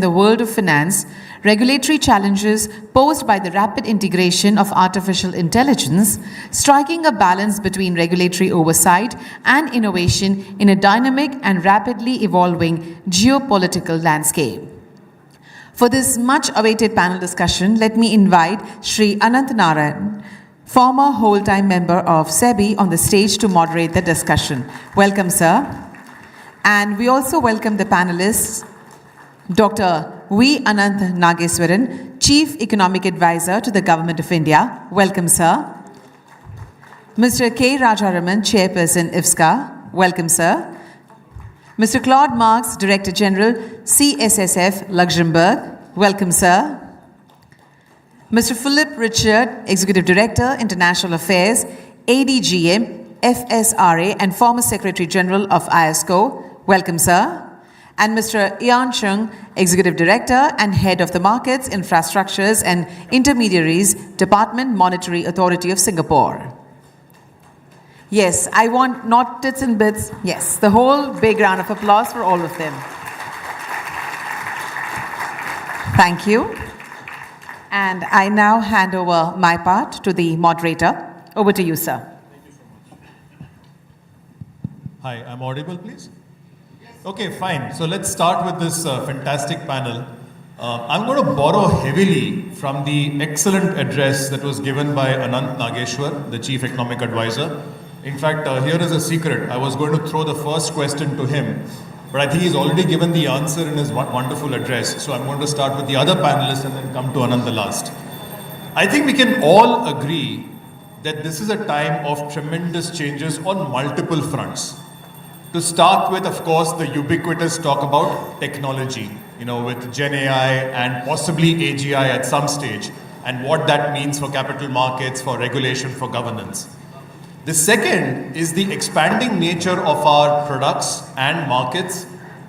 the world of finance, regulatory challenges posed by the rapid integration of artificial intelligence, striking a balance between regulatory oversight and innovation in a dynamic and rapidly evolving geopolitical landscape. For this much-awaited panel discussion, let me invite Shri Anantha Narayan, former whole-time member of SEBI, on the stage to moderate the discussion. Welcome, sir. And we also welcome the panelists, Dr. V. Anantha Nageswaran, Chief Economic Advisor to the Government of India. Welcome, sir. Mr. K. Rajaraman, Chairperson, IFSCA. Welcome, sir. Mr. Claude Marx, Director General, CSSF, Luxembourg. Welcome, sir. Mr. Phillippe Richard, Executive Director, International Affairs, ADGM, FSRA, and former Secretary General of IOSCO. Welcome, sir. And Mr. Chung, Executive Director and Head of the Markets, Infrastructures and Intermediaries, Department Monetary Authority of Singapore. Yes, I want not tits and bits. Yes, the whole big round of applause for all of them. Thank you. And I now hand over my part to the moderator. Over to you, sir. Thank you so much. Hi, I'm audible, please? Okay, fine. So let's start with this fantastic panel. I'm going to borrow heavily from the excellent address that was given by Anantha Nageswaran, the Chief Economic Advisor. In fact, here is a secret. I was going to throw the first question to him, but I think he's already given the answer in his wonderful address. So I'm going to start with the other panelists and then come to Anantha last. I think we can all agree that this is a time of tremendous changes on multiple fronts. To start with, of course, the ubiquitous talk about technology, with Gen AI and possibly AGI at some stage, and what that means for capital markets, for regulation, for governance. The second is the expanding nature of our products and markets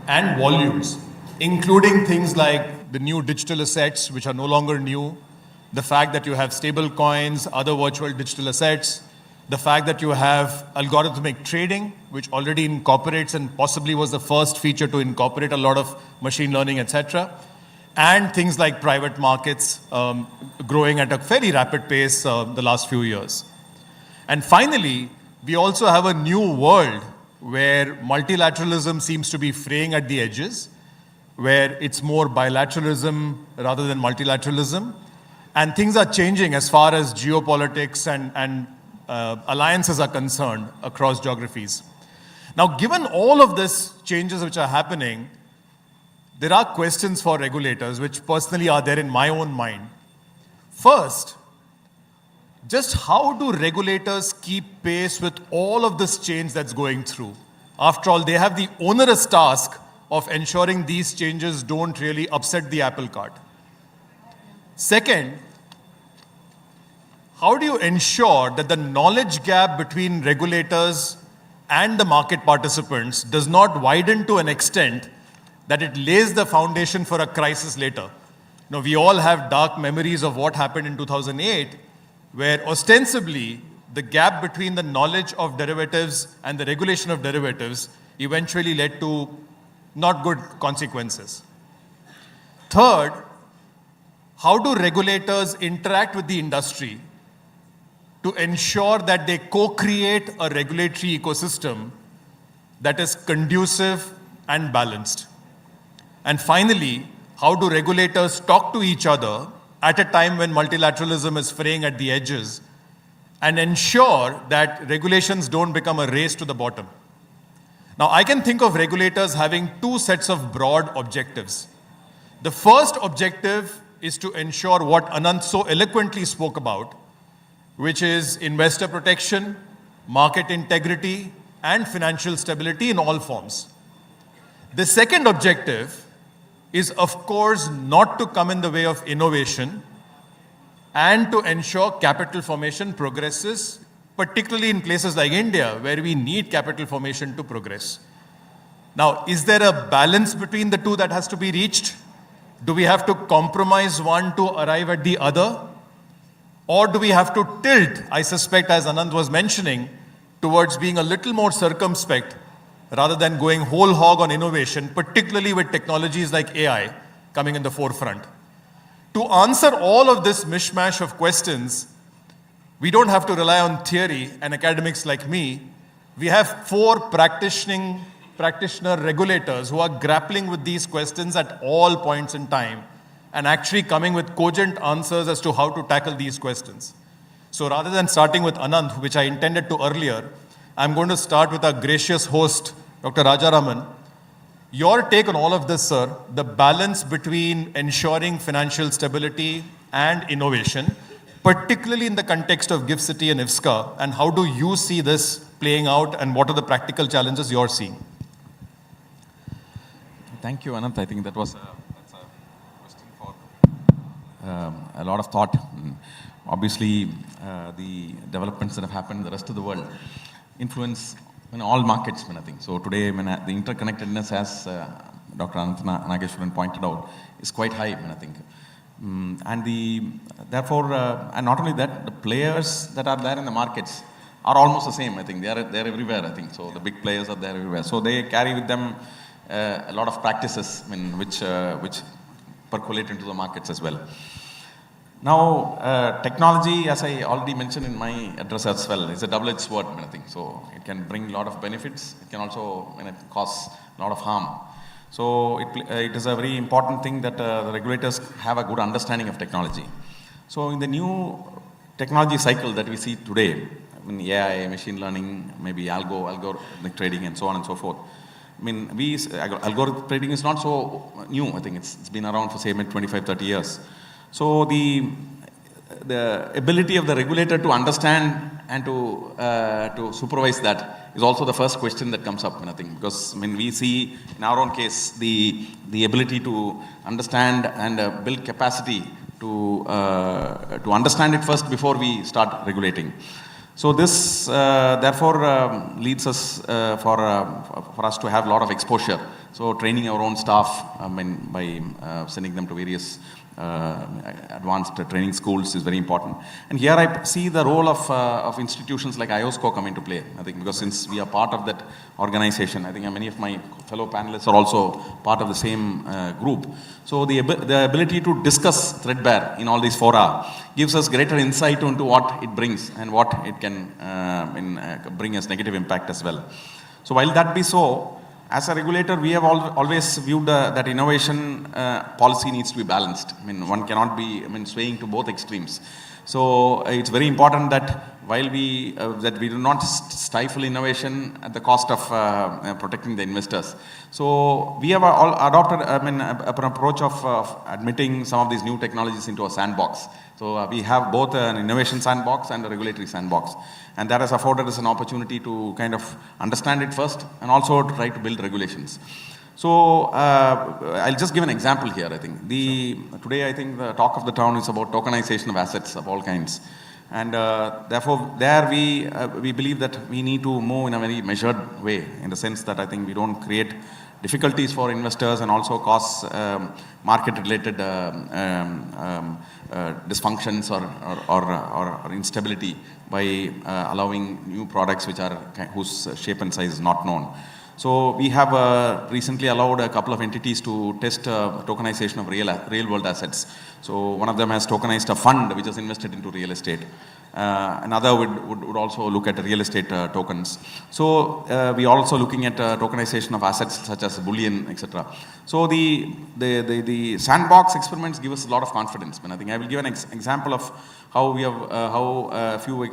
and volumes, including things like the new digital assets, which are no longer new, the fact that you have stable coins, other virtual digital assets, the fact that you have algorithmic trading, which already incorporates and possibly was the first feature to incorporate a lot of machine learning, etc. And things like private markets growing at a very rapid pace the last few years. And finally, we also have a new world where multilateralism seems to be fraying at the edges, where it's more bilateralism rather than multilateralism. And things are changing as far as geopolitics and alliances are concerned across geographies. Now, given all of these changes which are happening, there are questions for regulators which personally are there in my own mind. First, just how do regulators keep pace with all of this change that's going through? After all, they have the onerous task of ensuring these changes don't really upset the apple cart. Second, how do you ensure that the knowledge gap between regulators and the market participants does not widen to an extent that it lays the foundation for a crisis later? We all have dark memories of what happened in 2008, where ostensibly the gap between the knowledge of derivatives and the regulation of derivatives eventually led to not good consequences. Third, how do regulators interact with the industry to ensure that they co-create a regulatory ecosystem that is conducive and balanced? And finally, how do regulators talk to each other at a time when multilateralism is fraying at the edges and ensure that regulations don't become a race to the bottom? Now, I can think of regulators having two sets of broad objectives. The first objective is to ensure what Ananth so eloquently spoke about, which is investor protection, market integrity, and financial stability in all forms. The second objective is, of course, not to come in the way of innovation and to ensure capital formation progresses, particularly in places like India, where we need capital formation to progress. Now, is there a balance between the two that has to be reached? Do we have to compromise one to arrive at the other? Or do we have to tilt, I suspect, as Ananth was mentioning, towards being a little more circumspect rather than going whole hog on innovation, particularly with technologies like AI, coming in the forefront. To answer all of this mishmash of questions, we don't have to rely on theory and academics like me. We have 4 practitioner regulators who are grappling with these questions at all points in time and actually coming with cogent answers as to how to tackle these questions. So rather than starting with Ananth, which I intended to earlier, I'm going to start with our gracious host, Dr. Rajaraman. Your take on all of this, sir, the balance between ensuring financial stability and innovation, particularly in the context of GIFT City and IFSCA, and how do you see this playing out and what are the practical challenges you're seeing? Thank you, Ananth. I think that's a question for a lot of thought. Obviously, the developments that have happened in the rest of the world influence all markets, I think. So today, the interconnectedness, as Dr. Anantha Nageswaran pointed out, is quite high, I think. And therefore, and not only that, the players that are there in the markets are almost the same, I think. They're everywhere, I think. So the big players are there everywhere. So they carry with them a lot of practices, which percolate into the markets as well. Now, technology, as I already mentioned in my address as well, is a double-edged sword, I think. So it can bring a lot of benefits. It can also cause a lot of harm. So it is a very important thing that the regulators have a good understanding of technology. So in the new technology cycle that we see today, AI, machine learning, maybe algorithmic trading, and so on and so forth. Algorithmic trading is not so new. I think it's been around for, say, 25, 30 years. So the ability of the regulator to understand and to supervise that is also the first question that comes up, I think, because we see in our own case the ability to understand and build capacity to understand it first before we start regulating. So this therefore leads us for us to have a lot of exposure. So training our own staff by sending them to various advanced training schools is very important. And here I see the role of institutions like IOSCO come into play, I think, because since we are part of that organization, I think many of my fellow panelists are also part of the same group. So the ability to discuss threadbare in all these fora gives us greater insight into what it brings and what it can bring as negative impact as well. So while that be so, as a regulator, we have always viewed that innovation policy needs to be balanced. One cannot be swaying to both extremes. So it's very important that while we do not stifle innovation at the cost of protecting the investors. So we have adopted an approach of admitting some of these new technologies into a sandbox. So we have both an innovation sandbox and a regulatory sandbox. And that has afforded us an opportunity to kind of understand it first and also to try to build regulations. So I'll just give an example here, I think. Today, I think the talk of the town is about tokenization of assets of all kinds. And therefore, there we believe that we need to move in a very measured way, in the sense that I think we don't create difficulties for investors and also cause market-related dysfunctions or instability by allowing new products whose shape and size is not known. So we have recently allowed a couple of entities to test tokenization of real-world assets. So one of them has tokenized a fund which is invested into real estate. Another would also look at real estate tokens. So we are also looking at tokenization of assets such as bullion, etc. So the sandbox experiments give us a lot of confidence. I think I will give an example of how we have a few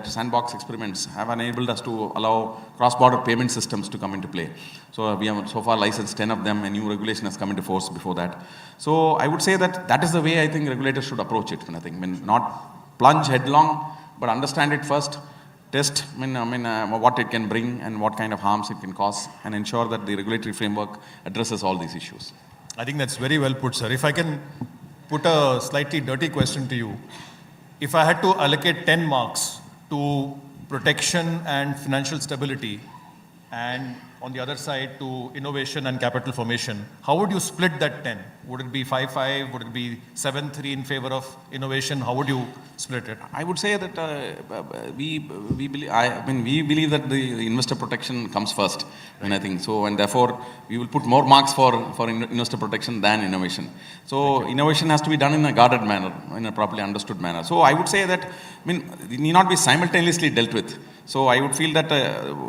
sandbox experiments have enabled us to allow cross-border payment systems to come into play. So we have so far licensed 10 of them. A new regulation has come into force before that. So I would say that is the way I think regulators should approach it. I think not plunge headlong, but understand it first, test what it can bring and what kind of harms it can cause, and ensure that the regulatory framework addresses all these issues. I think that's very well put, sir. If I can put a slightly dirty question to you, if I had to allocate 10 marks to protection and financial stability and on the other side to innovation and capital formation, how would you split that 10? Would it be 5-5? Would it be 7-3 in favor of innovation? How would you split it? I would say that we believe that the investor protection comes first. And I think so, and therefore we will put more marks for investor protection than innovation. So innovation has to be done in a guarded manner, in a properly understood manner. So I would say that, it need not be simultaneously dealt with. So I would feel that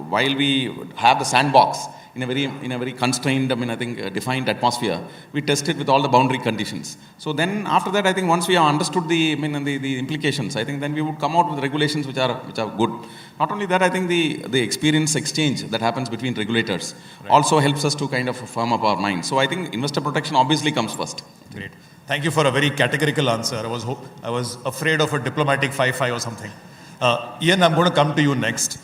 while we have the sandbox in a very constrained, defined atmosphere, we test it with all the boundary conditions. So then after that, I think once we have understood the implications, I think then we would come out with regulations which are good. Not only that, I think the experience exchange that happens between regulators also helps us to kind of firm up our mind. So I think investor protection obviously comes first. Great. Thank you for a very categorical answer. I was afraid of a diplomatic 5-5 or something. Ian, I'm going to come to you next.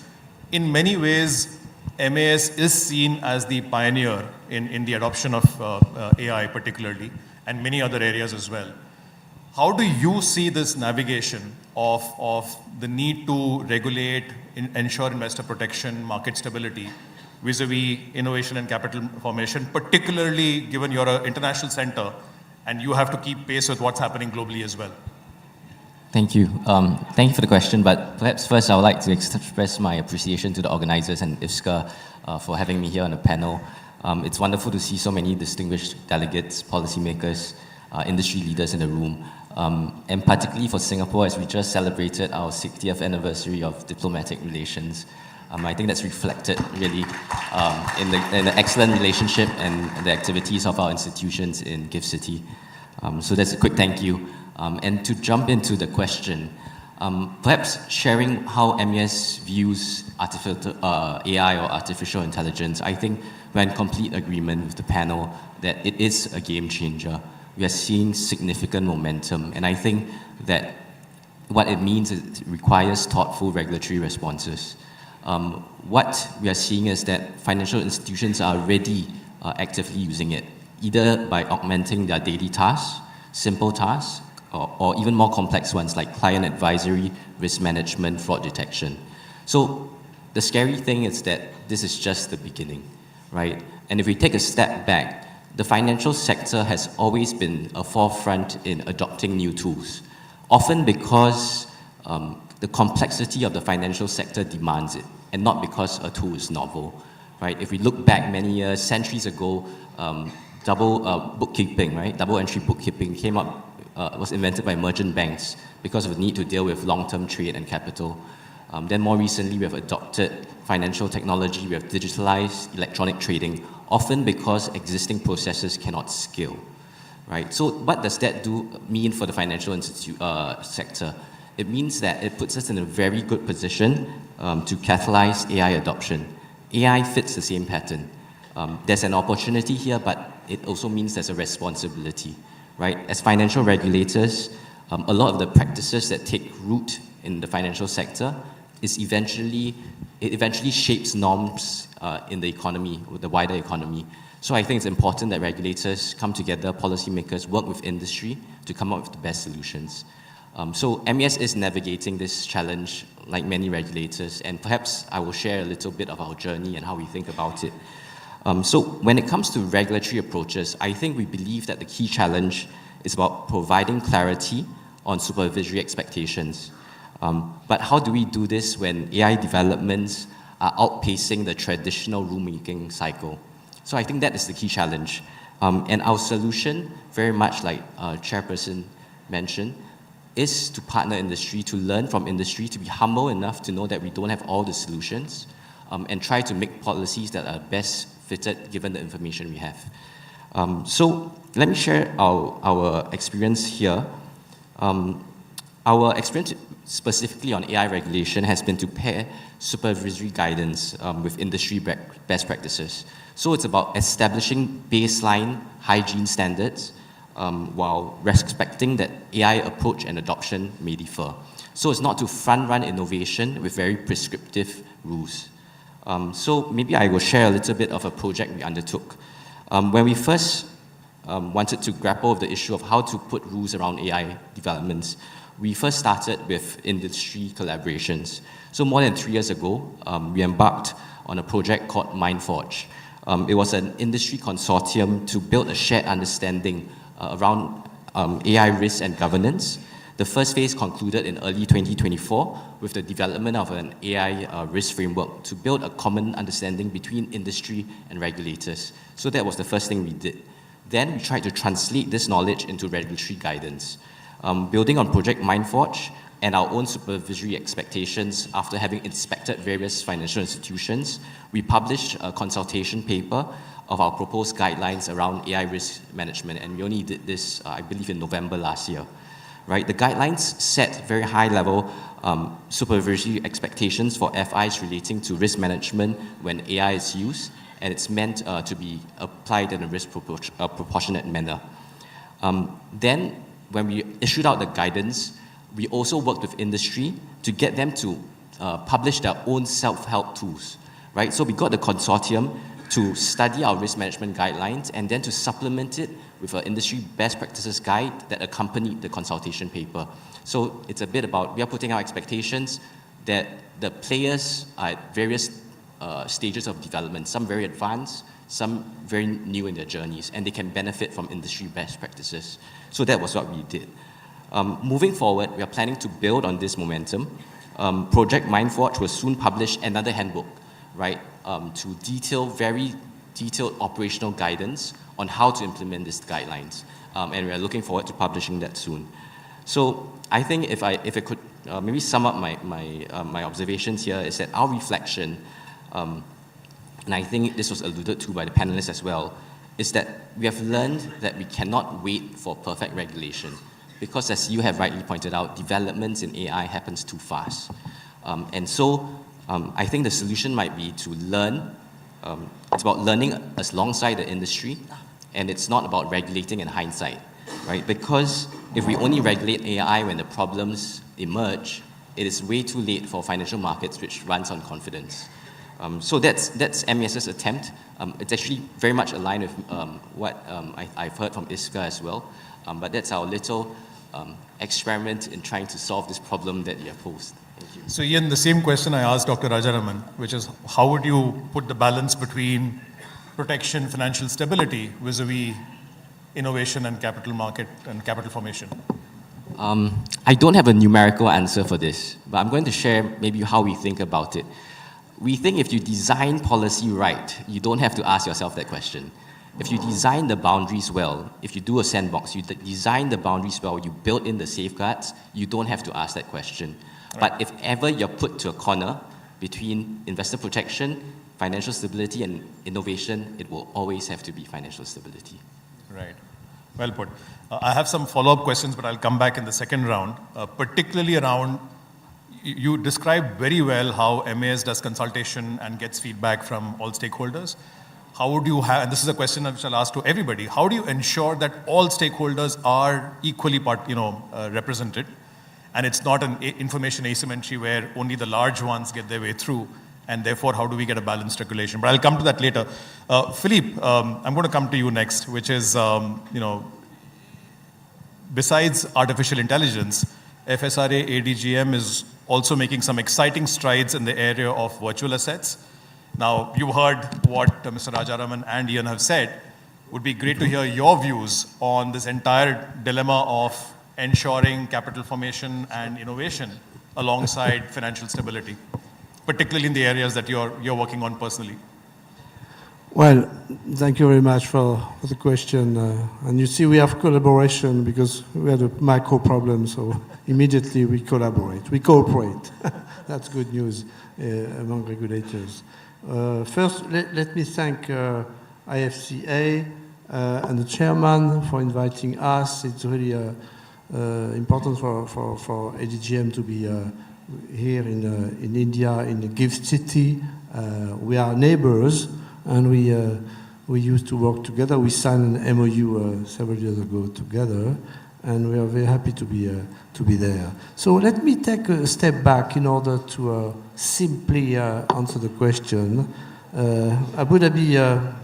In many ways, MAS is seen as the pioneer in the adoption of AI particularly, and many other areas as well. How do you see this navigation of the need to regulate, ensure investor protection, market stability, vis-a-vis innovation and capital formation, particularly given you're an international center and you have to keep pace with what's happening globally as well? Thank you. Thank you for the question, but perhaps first I would like to express my appreciation to the organizers and IFSCA for having me here on the panel. It's wonderful to see so many distinguished delegates, policymakers, industry leaders in the room, and particularly for Singapore as we just celebrated our 60th anniversary of diplomatic relations. I think that's reflected really in the excellent relationship and the activities of our institutions in Gift City. So that's a quick thank you. And to jump into the question, perhaps sharing how MES views AI or artificial intelligence, I think we're in complete agreement with the panel that it is a game changer. We are seeing significant momentum, and I think that what it means is it requires thoughtful regulatory responses. What we are seeing is that financial institutions are already actively using it, either by augmenting their daily tasks, simple tasks, or even more complex ones like client advisory, risk management, fraud detection. So the scary thing is that this is just the beginning, right? And if we take a step back, the financial sector has always been a forefront in adopting new tools, often because the complexity of the financial sector demands it, and not because a tool is novel, right? If we look back many years, centuries ago, double bookkeeping, right? Double entry bookkeeping was invented by merchant banks because of the need to deal with long-term trade and capital. Then more recently, we have adopted financial technology, we have digitalized electronic trading, often because existing processes cannot scale, right? So what does that mean for the financial sector? It means that it puts us in a very good position to catalyze AI adoption. AI fits the same pattern. There's an opportunity here, but it also means there's a responsibility, right? As financial regulators, a lot of the practices that take root in the financial sector eventually shapes norms in the economy, the wider economy. So I think it's important that regulators come together, policymakers work with industry to come up with the best solutions. So MES is navigating this challenge like many regulators, and perhaps I will share a little bit of our journey and how we think about it. So when it comes to regulatory approaches, I think we believe that the key challenge is about providing clarity on supervisory expectations. But how do we do this when AI developments are outpacing the traditional rulemaking cycle? So I think that is the key challenge. And our solution, very much like Chairperson mentioned, is to partner industry, to learn from industry, to be humble enough to know that we don't have all the solutions, and try to make policies that are best fitted given the information we have. So let me share our experience here. Our experience specifically on AI regulation has been to pair supervisory guidance with industry best practices. So it's about establishing baseline hygiene standards while respecting that AI approach and adoption may differ. So it's not to front-run innovation with very prescriptive rules. So maybe I will share a little bit of a project we undertook. When we first wanted to grapple with the issue of how to put rules around AI developments, we first started with industry collaborations. So more than 3 years ago, we embarked on a project called MindForge. It was an industry consortium to build a shared understanding around AI risk and governance. The first phase concluded in early 2024 with the development of an AI risk framework to build a common understanding between industry and regulators. So that was the first thing we did. Then we tried to translate this knowledge into regulatory guidance. Building on Project MindForge and our own supervisory expectations after having inspected various financial institutions, we published a consultation paper of our proposed guidelines around AI risk management, and we only did this, I believe, in November last year. Right? The guidelines set very high-level supervisory expectations for FIs relating to risk management when AI is used, and it's meant to be applied in a risk proportionate manner. Then, when we issued out the guidance, we also worked with industry to get them to publish their own self-help tools. Right? So we got the consortium to study our risk management guidelines and then to supplement it with an industry best practices guide that accompanied the consultation paper. So it's a bit about, we are putting our expectations that the players are at various stages of development, some very advanced, some very new in their journeys, and they can benefit from industry best practices. So that was what we did. Moving forward, we are planning to build on this momentum. Project MindForge will soon publish another handbook, right, to very detailed operational guidance on how to implement these guidelines. And we are looking forward to publishing that soon. So I think if I could maybe sum up my observations here is that our reflection, and I think this was alluded to by the panelists as well, is that we have learned that we cannot wait for perfect regulation, because as you have rightly pointed out, developments in AI happens too fast. And so I think the solution might be to learn. It's about learning alongside the industry, and it's not about regulating in hindsight, right? Because if we only regulate AI when the problems emerge, it is way too late for financial markets, which runs on confidence. So that's MES's attempt. It's actually very much aligned with what I've heard from IFSCA as well. But that's our little experiment in trying to solve this problem that you have posed. Thank you. So Ian, the same question I asked Dr. Rajaraman, which is how would you put the balance between protection, financial stability, vis-a-vis innovation and capital market and capital formation? I don't have a numerical answer for this, but I'm going to share maybe how we think about it. We think if you design policy right, you don't have to ask yourself that question. If you design the boundaries well, if you do a sandbox, you design the boundaries well, you build in the safeguards, you don't have to ask that question. Right. But if ever you're put to a corner between investor protection, financial stability, and innovation, it will always have to be financial stability. Right. Well put. I have some follow-up questions, but I'll come back in the second round, particularly around, you described very well how MAS does consultation and gets feedback from all stakeholders. How would you have, and this is a question which I'll ask to everybody, how do you ensure that all stakeholders are equally represented, and it's not an information asymmetry where only the large ones get their way through, and therefore how do we get a balanced regulation? But I'll come to that later. Phillippe, I'm going to come to you next, which is, besides artificial intelligence, FSRA ADGM is also making some exciting strides in the area of virtual assets. Now, you heard what Mr. Rajaraman and Ian have said. Would be great to hear your views on this entire dilemma of ensuring capital formation and innovation alongside financial stability, particularly in the areas that you're working on personally. Well, thank you very much for the question. And you see, we have collaboration because we had a macro problem, so immediately we collaborate. We cooperate. That's good news among regulators. First, let me thank IFSCA and the chairman for inviting us. It's really important for ADGM to be here in India, in a gift city. We are neighbors, and we used to work together. We signed an MOU several years ago together, and we are very happy to be there. So let me take a step back in order to simply answer the question. Abu Dhabi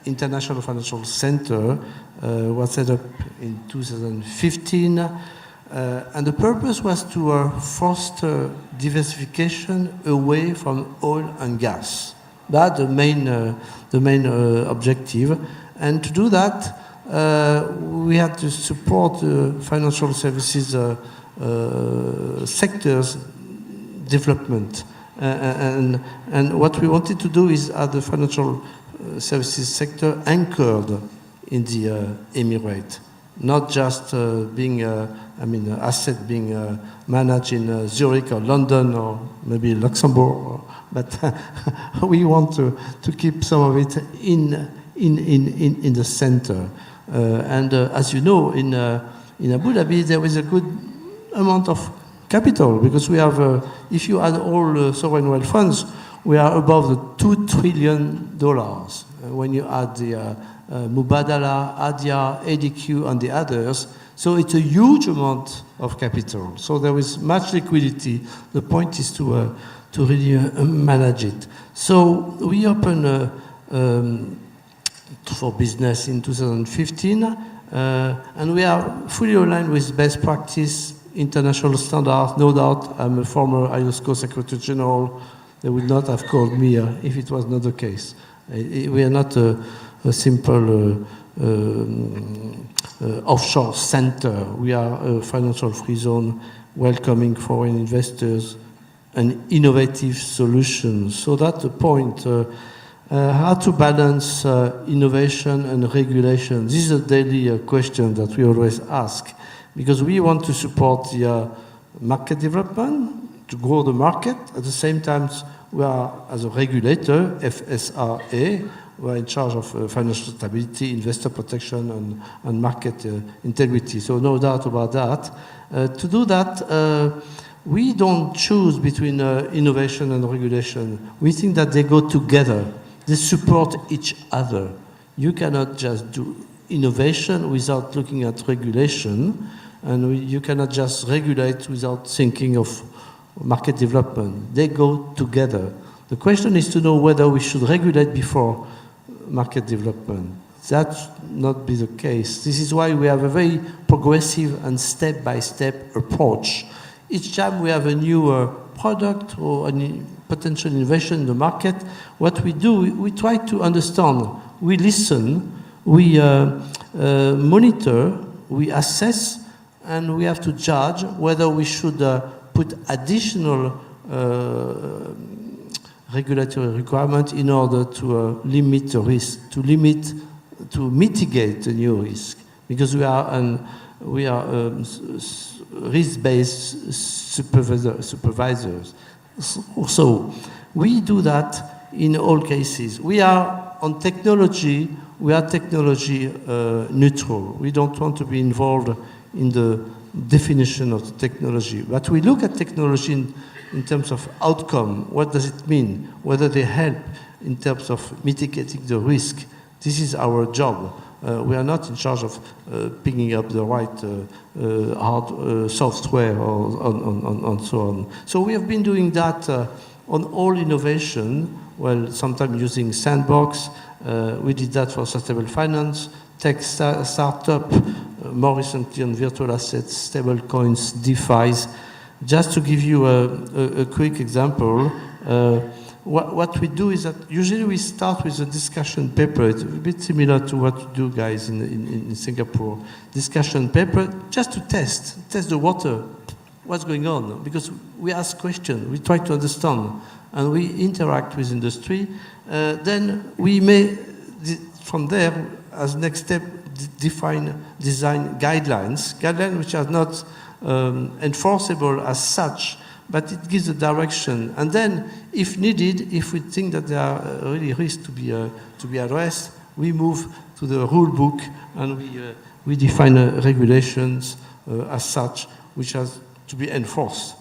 International Financial Center was set up in 2015. And the purpose was to foster diversification away from oil and gas. That's the main objective. And to do that, we had to support the financial services sector's development. And what we wanted to do is have the financial services sector anchored in the Emirate, not just being, asset being managed in Zurich or London or maybe Luxembourg, but we want to keep some of it in the center. And as you know, in Abu Dhabi, there is a good amount of capital, because we have, if you add all sovereign wealth funds, we are above the $2 trillion. When you add the Mubadala, ADIA, ADQ, and the others, so it's a huge amount of capital. So there is much liquidity. The point is to really manage it. So we opened for business in 2015, and we are fully aligned with best practice, international standards. No doubt, I'm a former IOSCO Secretary General. They would not have called me if it was not the case. We are not a simple offshore center. We are a financial free zone, welcoming foreign investors and innovative solutions. So that's the point. How to balance innovation and regulation. This is a daily question that we always ask, because we want to support the market development, to grow the market. At the same time, we are, as a regulator, FSRA, we are in charge of financial stability, investor protection, and market integrity. So no doubt about that. To do that, we don't choose between innovation and regulation. We think that they go together. They support each other. You cannot just do innovation without looking at regulation, and you cannot just regulate without thinking of market development. They go together. The question is to know whether we should regulate before market development. That not be the case. This is why we have a very progressive and step-by-step approach. Each time we have a new product or any potential innovation in the market, what we do, we try to understand, we listen, we monitor, we assess, and we have to judge whether we should put additional regulatory requirement in order to limit the risk, to mitigate the new risk, because we are risk-based supervisors. So we do that in all cases. We are on technology. We are technology neutral. We don't want to be involved in the definition of the technology, but we look at technology in terms of outcome. What does it mean? Whether they help in terms of mitigating the risk. This is our job. We are not in charge of picking up the right hard software and so on. So we have been doing that on all innovation, well, sometimes using sandbox. We did that for sustainable finance, tech startup, more recently on virtual assets, stable coins, DeFi's. Just to give you a quick example, what we do is that usually we start with a discussion paper. It's a bit similar to what you do, guys, in Singapore. Discussion paper, just to test the water, what's going on. Because we ask questions, we try to understand, and we interact with industry. Then we may, from there, as next step, design guidelines which are not enforceable as such, but it gives a direction. And then, if needed, if we think that there are really risks to be addressed, we move to the rule book and we define regulations as such, which has to be enforced.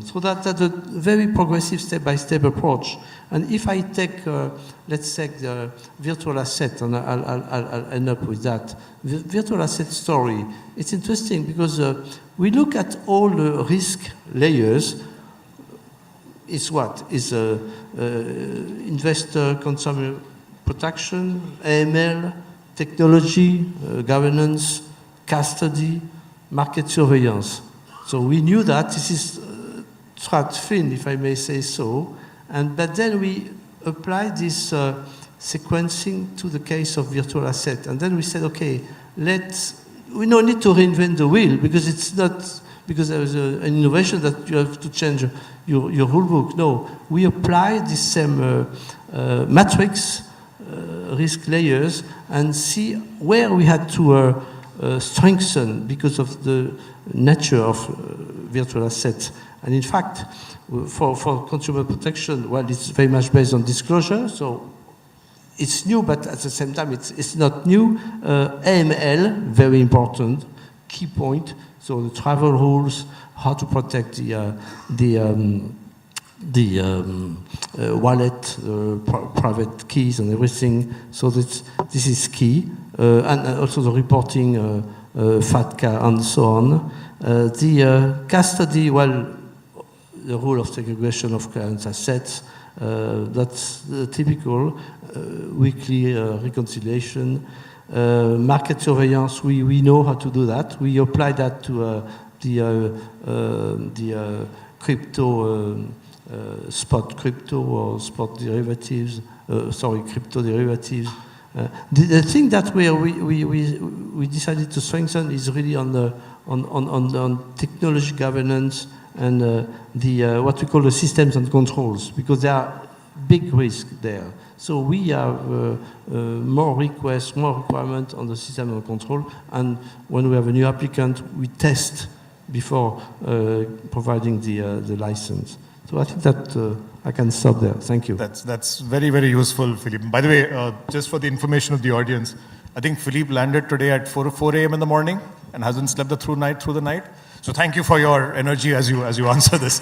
So that's a very progressive step-by-step approach. And if I take, let's take the virtual asset, and I'll end up with that. The virtual asset story, it's interesting because we look at all the risk layers. Is what? Is investor consumer protection, AML, technology, governance, custody, market surveillance. So we knew that this is thin, if I may say so, but then we applied this sequencing to the case of virtual asset, and then we said, okay, we don't need to reinvent the wheel because it's not because there is an innovation that you have to change your rule book. No, we apply the same matrix, risk layers, and see where we had to strengthen because of the nature of virtual assets. And in fact, for consumer protection, well, it's very much based on disclosure, so it's new, but at the same time, it's not new. AML, very important, key point. So the travel rules, how to protect the wallet, private keys and everything. So this is key. And also the reporting, FATCA and so on. The custody, well, the rule of segregation of clients' assets, that's typical. Weekly reconciliation. Market surveillance, we know how to do that. We apply that to the crypto, spot crypto or spot derivatives, crypto derivatives. The thing that we decided to strengthen is really on technology governance and what we call the systems and controls, because there are big risks there. So we have more requests, more requirements on the system and control, and when we have a new applicant, we test before providing the license. So I think that I can stop there. Thank you. That's very, very useful, Philippe. By the way, just for the information of the audience, I think Philippe landed today at 4 a.m. in the morning and hasn't slept through the night. So thank you for your energy as you answer this.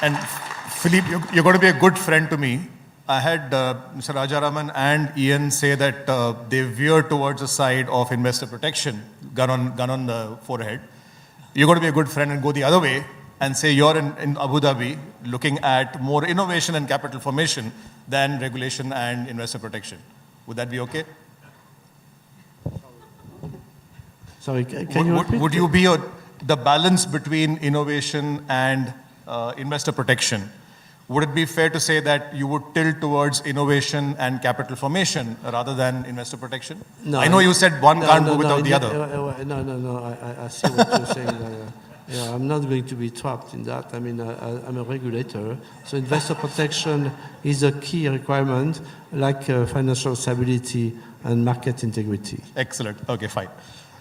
And Philippe, you're going to be a good friend to me. I had Mr. Rajaraman and Ian say that they veer towards the side of investor protection, gun on the forehead. You're going to be a good friend and go the other way and say you're in Abu Dhabi looking at more innovation and capital formation than regulation and investor protection. Would that be okay? Sorry, can you repeat? Would you be the balance between innovation and investor protection? Would it be fair to say that you would tilt towards innovation and capital formation rather than investor protection? No. I know you said one can't go without the other. No. I see what you're saying. I'm not going to be trapped in that. I mean, I'm a regulator. So investor protection is a key requirement, like financial stability and market integrity. Excellent. Okay, fine.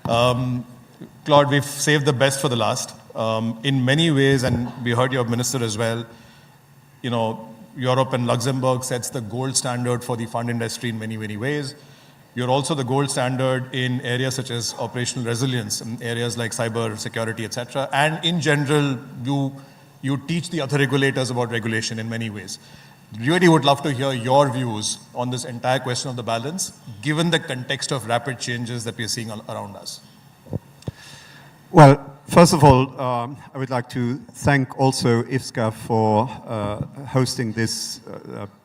Claude, we've saved the best for the last. In many ways, and we heard your minister as well, you know, Europe and Luxembourg sets the gold standard for the fund industry in many, many ways. You're also the gold standard in areas such as operational resilience, in areas like cyber security, etc. And in general, you teach the other regulators about regulation in many ways. Really would love to hear your views on this entire question of the balance, given the context of rapid changes that we are seeing around us. Well, first of all, I would like to thank also IFSCA for hosting this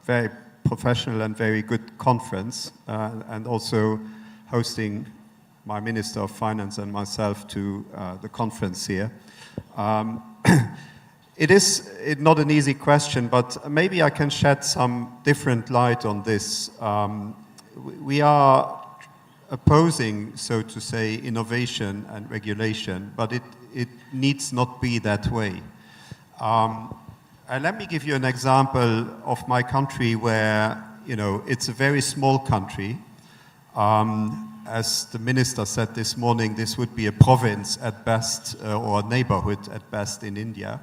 very professional and very good conference, and also hosting my Minister of Finance and myself to the conference here. It is not an easy question, but maybe I can shed some different light on this. We are opposing, so to say, innovation and regulation, but it needs not be that way. And let me give you an example of my country where, you know, it's a very small country. As the minister said this morning, this would be a province at best, or a neighborhood at best in India.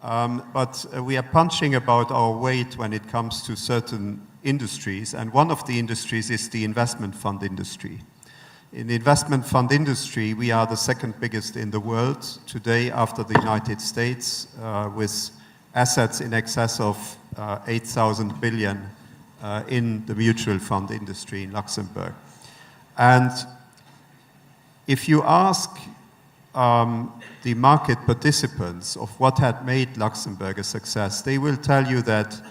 But we are punching about our weight when it comes to certain industries, and one of the industries is the investment fund industry. In the investment fund industry, we are the second biggest in the world today after the United States, with assets in excess of 8,000 billion in the mutual fund industry in Luxembourg. And if you ask the market participants of what had made Luxembourg a success, they will tell you that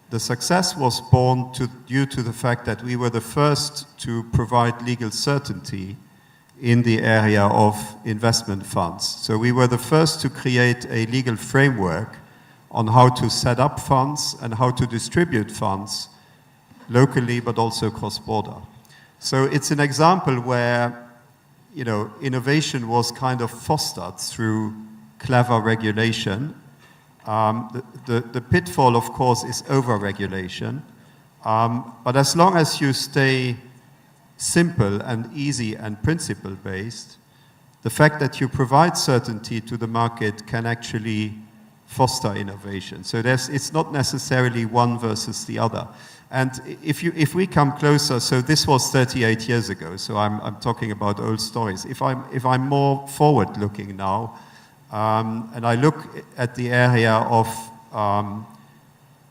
the success was born due to the fact that we were the first to provide legal certainty in the area of investment funds. So we were the first to create a legal framework on how to set up funds and how to distribute funds locally but also cross-border. So it's an example where innovation was kind of fostered through clever regulation. The pitfall, of course, is over-regulation. But as long as you stay simple and easy and principle-based, the fact that you provide certainty to the market can actually foster innovation. So it's not necessarily one versus the other. And if we come closer, so this was 38 years ago, so I'm talking about old stories. If I'm more forward-looking now, and I look at the area of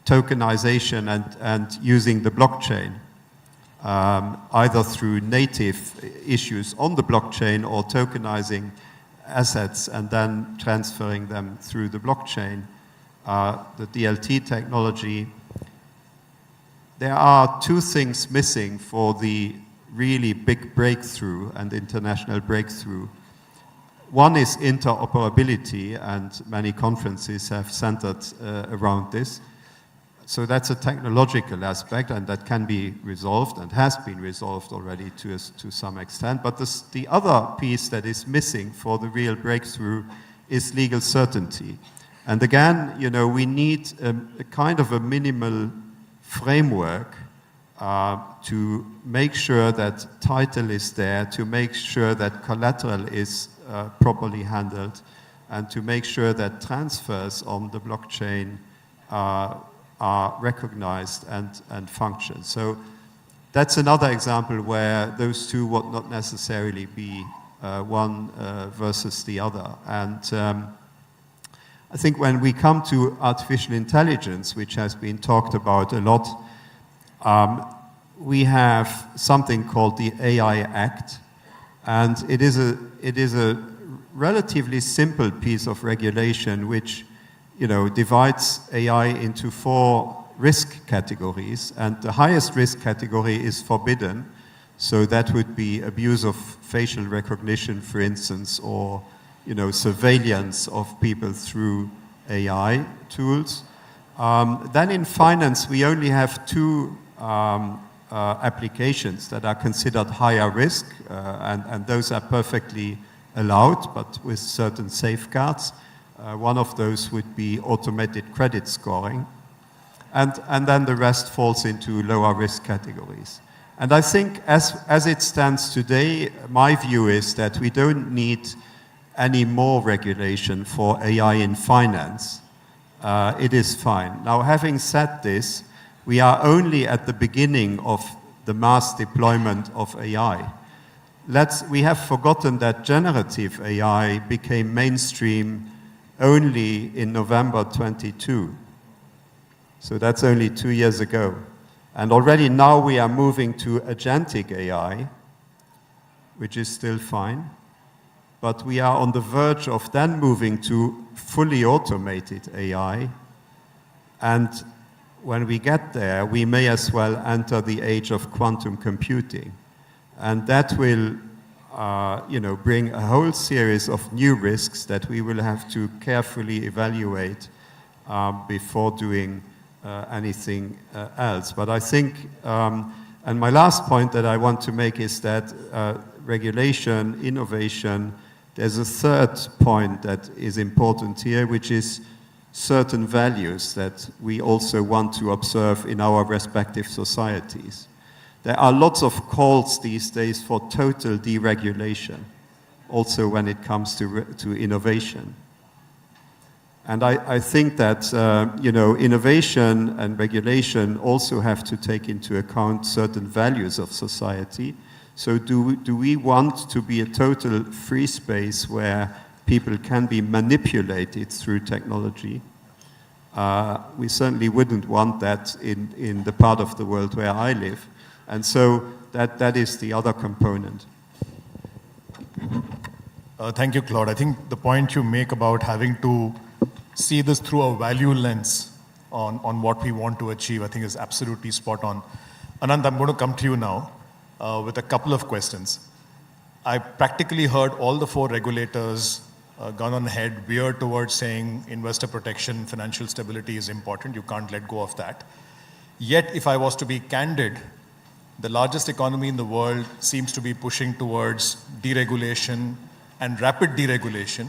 tokenization and using the blockchain, either through native issues on the blockchain or tokenizing assets and then transferring them through the blockchain, the DLT technology. There are two things missing for the really big breakthrough and international breakthrough. One is interoperability, and many conferences have centered around this. So that's a technological aspect, and that can be resolved and has been resolved already to some extent. But the other piece that is missing for the real breakthrough is legal certainty. And again, we need a kind of a minimal framework to make sure that title is there, to make sure that collateral is properly handled, and to make sure that transfers on the blockchain are recognized and function. So that's another example where those two would not necessarily be one versus the other. And I think when we come to artificial intelligence, which has been talked about a lot, we have something called the AI Act, and it is a relatively simple piece of regulation which divides AI into 4 risk categories, and the highest risk category is forbidden. So that would be abuse of facial recognition, for instance, or surveillance of people through AI tools. Then in finance, we only have 2 applications that are considered higher risk, and those are perfectly allowed, but with certain safeguards. One of those would be automated credit scoring. And then the rest falls into lower risk categories. And I think as it stands today, my view is that we don't need any more regulation for AI in finance. It is fine. Now, having said this, we are only at the beginning of the mass deployment of AI. We have forgotten that generative AI became mainstream only in November 22. So that's only 2 years ago. And already now we are moving to agentic AI, which is still fine. But we are on the verge of then moving to fully automated AI. And when we get there, we may as well enter the age of quantum computing. And that will bring a whole series of new risks that we will have to carefully evaluate before doing anything else. But I think, and my last point that I want to make is that regulation, innovation, there's a third point that is important here, which is certain values that we also want to observe in our respective societies. There are lots of calls these days for total deregulation, also when it comes to innovation. And I think that innovation and regulation also have to take into account certain values of society. So do we want to be a total free space where people can be manipulated through technology? We certainly wouldn't want that in the part of the world where I live. And so that is the other component. Thank you, Claude. I think the point you make about having to see this through a value lens on what we want to achieve, I think is absolutely spot on. Ananth, I'm going to come to you now with a couple of questions. I practically heard all the 4 regulators gone on ahead, veered towards saying investor protection, financial stability is important. You can't let go of that. Yet, if I was to be candid, the largest economy in the world seems to be pushing towards deregulation and rapid deregulation,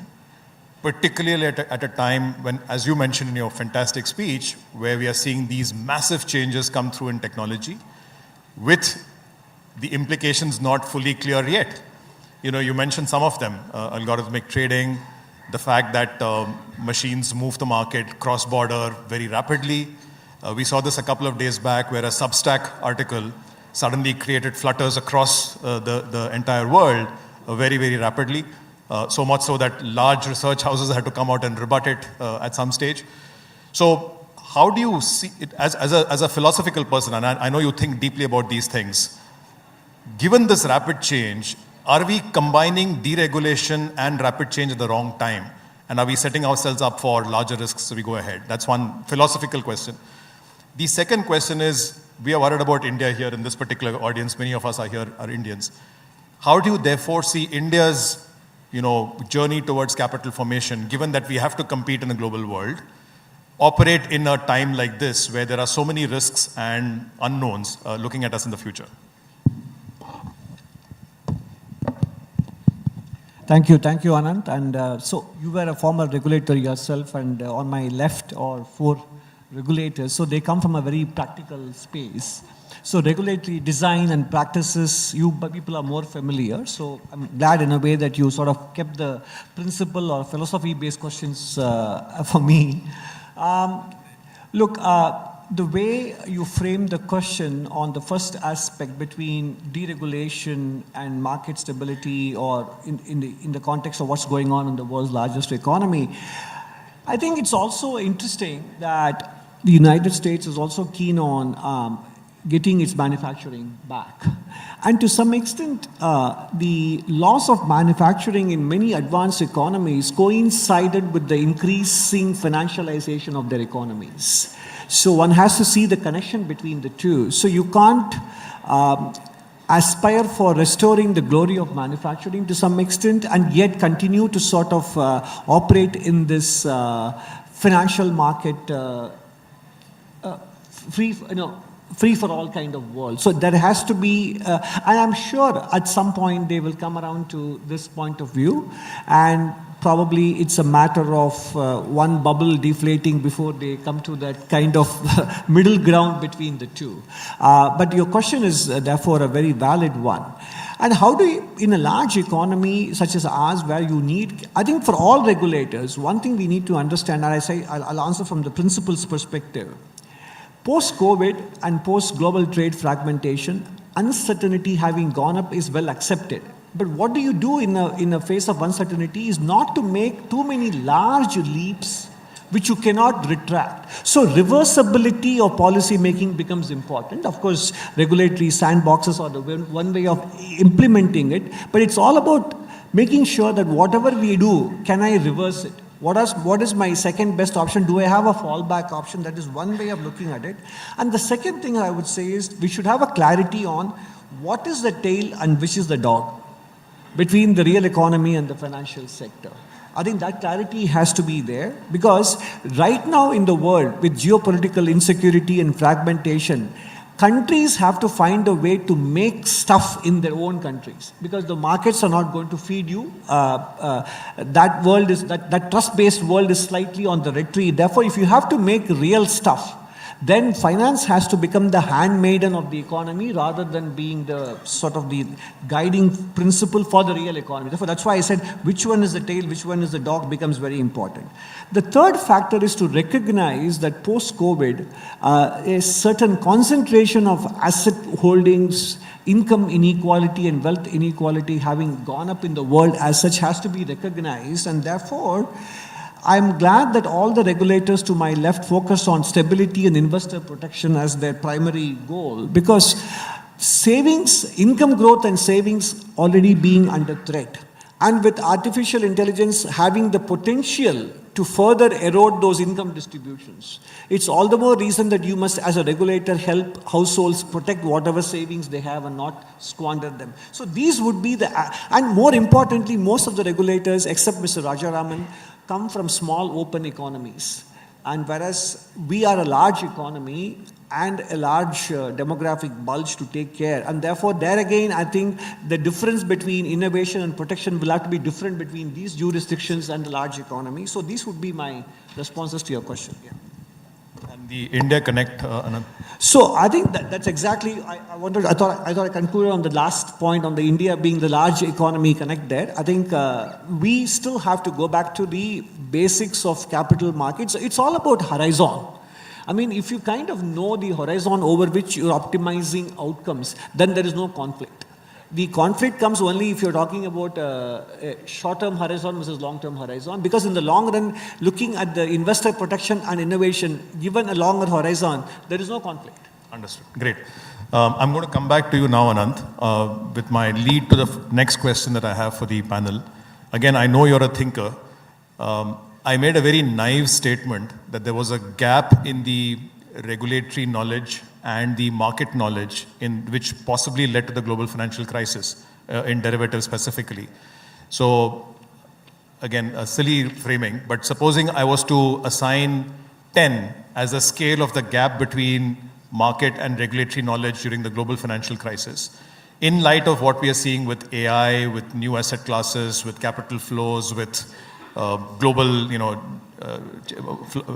particularly at a time when, as you mentioned in your fantastic speech, where we are seeing these massive changes come through in technology, with the implications not fully clear yet. You mentioned some of them, algorithmic trading, the fact that machines move the market cross-border very rapidly. We saw this a couple of days back where a Substack article suddenly created flutters across the entire world very, very rapidly. So much so that large research houses had to come out and rebut it at some stage. So how do you see it as a philosophical person, and I know you think deeply about these things, given this rapid change, are we combining deregulation and rapid change at the wrong time? And are we setting ourselves up for larger risks as we go ahead? That's one philosophical question. The second question is, we are worried about India here in this particular audience. Many of us are here are Indians. How do you therefore see India's journey towards capital formation, given that we have to compete in a global world, operate in a time like this where there are so many risks and unknowns looking at us in the future? Thank you, Ananth. And so you were a former regulator yourself, and on my left are 4 regulators. So they come from a very practical space. So regulatory design and practices, people are more familiar. So I'm glad in a way that you sort of kept the principle or philosophy-based questions for me. Look, the way you frame the question on the first aspect between deregulation and market stability, or in the context of what's going on in the world's largest economy, I think it's also interesting that the United States is also keen on getting its manufacturing back. And to some extent, the loss of manufacturing in many advanced economies coincided with the increasing financialization of their economies. So one has to see the connection between the two. So you can't aspire for restoring the glory of manufacturing to some extent and yet continue to sort of operate in this financial market free for all kind of world. So there has to be, and I'm sure at some point they will come around to this point of view, and probably it's a matter of one bubble deflating before they come to that kind of middle ground between the two. But your question is therefore a very valid one. And how do you, in a large economy such as ours, where you need, I think for all regulators, one thing we need to understand, and I'll answer from the principles perspective. Post-COVID and post-global trade fragmentation, uncertainty having gone up is well accepted. But what do you do in a phase of uncertainty is not to make too many large leaps which you cannot retract. So reversibility of policy making becomes important. Of course, regulatory sandboxes are the one way of implementing it, but it's all about making sure that whatever we do, can I reverse it? What is my second best option? Do I have a fallback option? That is one way of looking at it. And the second thing I would say is we should have a clarity on what is the tail and which is the dog between the real economy and the financial sector. I think that clarity has to be there, because right now in the world with geopolitical insecurity and fragmentation, countries have to find a way to make stuff in their own countries, because the markets are not going to feed you. That world is, that trust-based world is slightly on the retreat. Therefore, if you have to make real stuff, then finance has to become the handmaiden of the economy rather than being the sort of the guiding principle for the real economy. Therefore, that's why I said which one is the tail, which one is the dog becomes very important. The third factor is to recognize that post-COVID, a certain concentration of asset holdings, income inequality and wealth inequality having gone up in the world as such has to be recognized, and therefore, I'm glad that all the regulators to my left focus on stability and investor protection as their primary goal, because savings, income growth and savings already being under threat. and with artificial intelligence having the potential to further erode those income distributions, it's all the more reason that you must, as a regulator, help households protect whatever savings they have and not squander them. So these would be and more importantly, most of the regulators, except Mr. Rajaraman, come from small open economies. And whereas we are a large economy and a large demographic bulge to take care. And therefore, there again, I think the difference between innovation and protection will have to be different between these jurisdictions and the large economy. So these would be my responses to your question. Yeah. And the India Connect, Ananth? So I think that's exactly, I thought I concluded on the last point on the India being the large economy connect there. I think we still have to go back to the basics of capital markets. It's all about horizon. I mean, if you kind of know the horizon over which you're optimizing outcomes, then there is no conflict. The conflict comes only if you're talking about a short-term horizon versus long-term horizon, because in the long run, looking at the investor protection and innovation, given a longer horizon, there is no conflict. Understood. Great. I'm going to come back to you now, Ananth, with my lead to the next question that I have for the panel. Again, I know you're a thinker. I made a very naive statement that there was a gap in the regulatory knowledge and the market knowledge in which possibly led to the global financial crisis in derivatives specifically. So again, a silly framing, but supposing I was to assign 10 as a scale of the gap between market and regulatory knowledge during the global financial crisis, in light of what we are seeing with AI, with new asset classes, with capital flows, with global,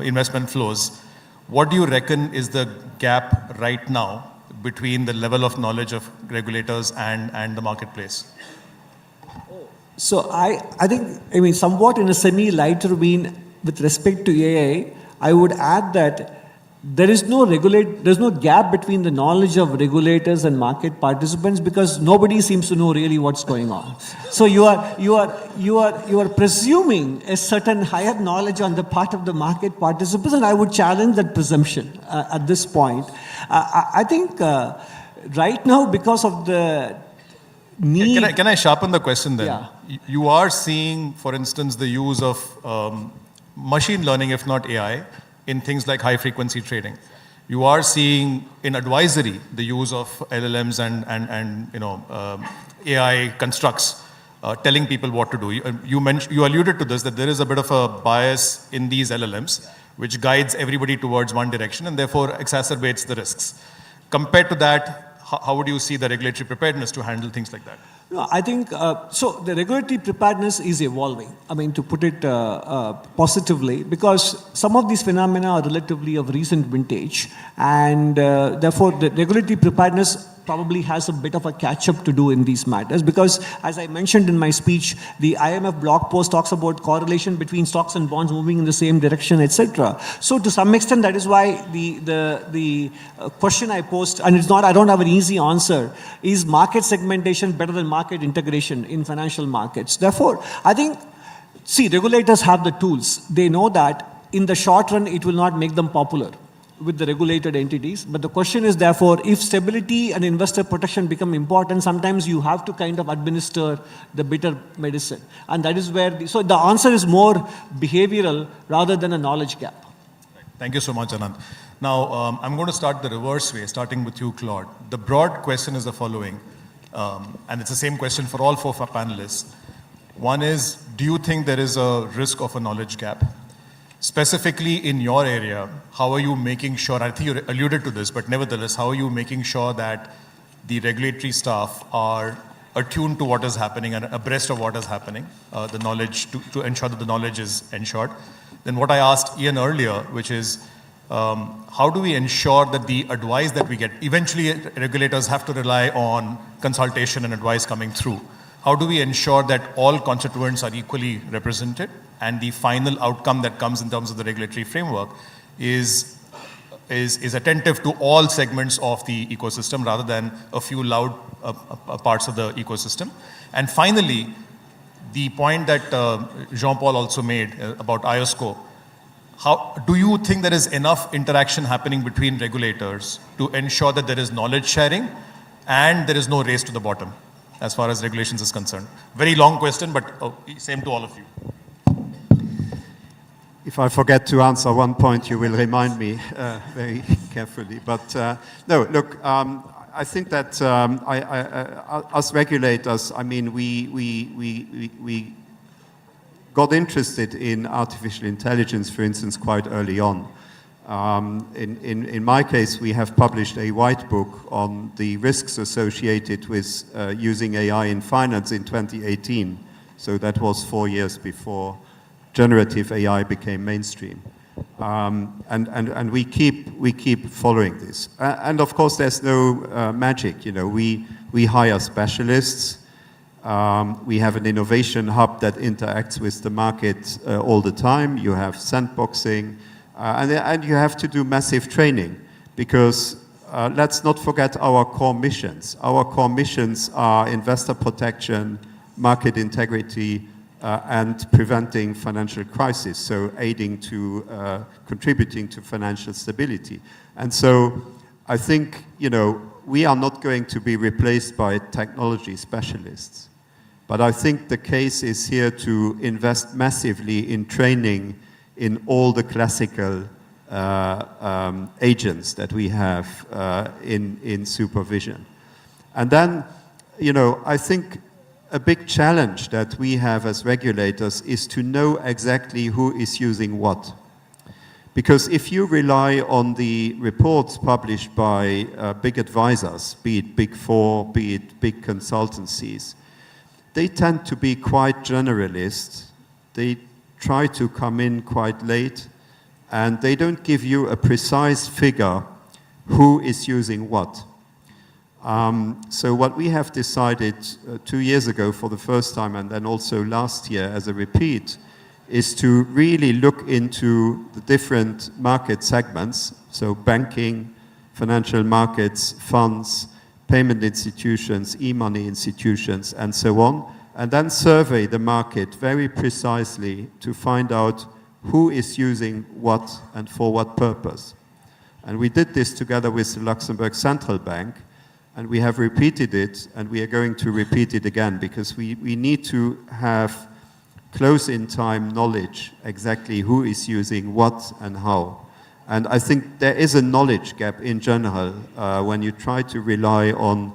investment flows, what do you reckon is the gap right now between the level of knowledge of regulators and the marketplace? So I think, somewhat in a semi-lighter vein with respect to AI, I would add that there's no gap between the knowledge of regulators and market participants, because nobody seems to know really what's going on. So you are presuming a certain higher knowledge on the part of the market participants, and I would challenge that presumption at this point. I think right now, because of the need... Can I sharpen the question then? Yeah. You are seeing, for instance, the use of machine learning, if not AI, in things like high-frequency trading. You are seeing in advisory the use of LLMs and AI constructs telling people what to do. You alluded to this, that there is a bit of a bias in these LLMs, which guides everybody towards one direction and therefore exacerbates the risks. Compared to that, how would you see the regulatory preparedness to handle things like that? No, I think, so the regulatory preparedness is evolving, to put it positively, because some of these phenomena are relatively of recent vintage, and therefore the regulatory preparedness probably has a bit of a catch-up to do in these matters, because as I mentioned in my speech, the IMF blog post talks about correlation between stocks and bonds moving in the same direction, etc. So to some extent, that is why the question I posed, and it's not, I don't have an easy answer, is market segmentation better than market integration in financial markets? Therefore, I think, regulators have the tools. They know that in the short run, it will not make them popular with the regulated entities. But the question is, therefore, if stability and investor protection become important, sometimes you have to kind of administer the bitter medicine. And that is where, so the answer is more behavioral rather than a knowledge gap. Thank you so much, Ananth. Now, I'm going to start the reverse way, starting with you, Claude. The broad question is the following, and it's the same question for all four panelists. One is, do you think there is a risk of a knowledge gap? Specifically in your area, how are you making sure, I think you alluded to this, but nevertheless, how are you making sure that the regulatory staff are attuned to what is happening and abreast of what is happening, the knowledge, to ensure that the knowledge is ensured? Then what I asked Ian earlier, which is, how do we ensure that the advice that we get, eventually regulators have to rely on consultation and advice coming through. How do we ensure that all constituents are equally represented and the final outcome that comes in terms of the regulatory framework is attentive to all segments of the ecosystem rather than a few loud parts of the ecosystem? And finally, the point that Jean-Paul also made about IOSCO, how do you think there is enough interaction happening between regulators to ensure that there is knowledge sharing and there is no race to the bottom? as far as regulations is concerned? Very long question, but same to all of you. If I forget to answer one point, you will remind me very carefully. But no, look, I think that us regulators, I mean, we got interested in artificial intelligence, for instance, quite early on. In my case, we have published a white book on the risks associated with using AI in finance in 2018. So that was 4 years before generative AI became mainstream. And we keep following this. And of course, there's no magic. You know, we hire specialists. We have an innovation hub that interacts with the market all the time. You have sandboxing. And you have to do massive training because let's not forget our core missions. Our core missions are investor protection, market integrity, and preventing financial crisis, so aiding to, contributing to financial stability. And so I think, you know, we are not going to be replaced by technology specialists. But I think the case is here to invest massively in training in all the classical agents that we have in supervision. And then, you know, I think a big challenge that we have as regulators is to know exactly who is using what. Because if you rely on the reports published by big advisors, be it Big Four, be it big consultancies, they tend to be quite generalist. They try to come in quite late, and they don't give you a precise figure who is using what. So what we have decided 2 years ago for the first time, and then also last year as a repeat, is to really look into the different market segments, so banking, financial markets, funds, payment institutions, e-money institutions, and so on, and then survey the market very precisely to find out who is using what and for what purpose. And we did this together with the Luxembourg Central Bank, and we have repeated it, and we are going to repeat it again, because we need to have close-in-time knowledge exactly who is using what and how. And I think there is a knowledge gap in general when you try to rely on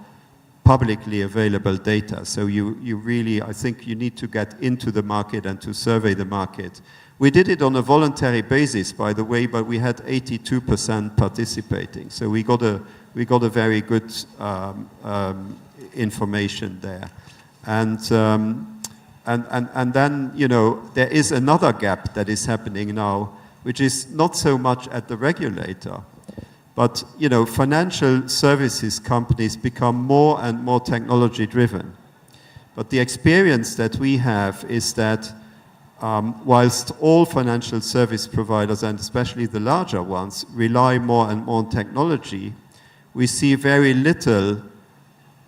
publicly available data. So you really, I think you need to get into the market and to survey the market. We did it on a voluntary basis, by the way, but we had 82% participating. So we got a very good information there. And then, you know, there is another gap that is happening now, which is not so much at the regulator, but, you know, financial services companies become more and more technology driven. But the experience that we have is that whilst all financial service providers, and especially the larger ones, rely more and more on technology, we see very little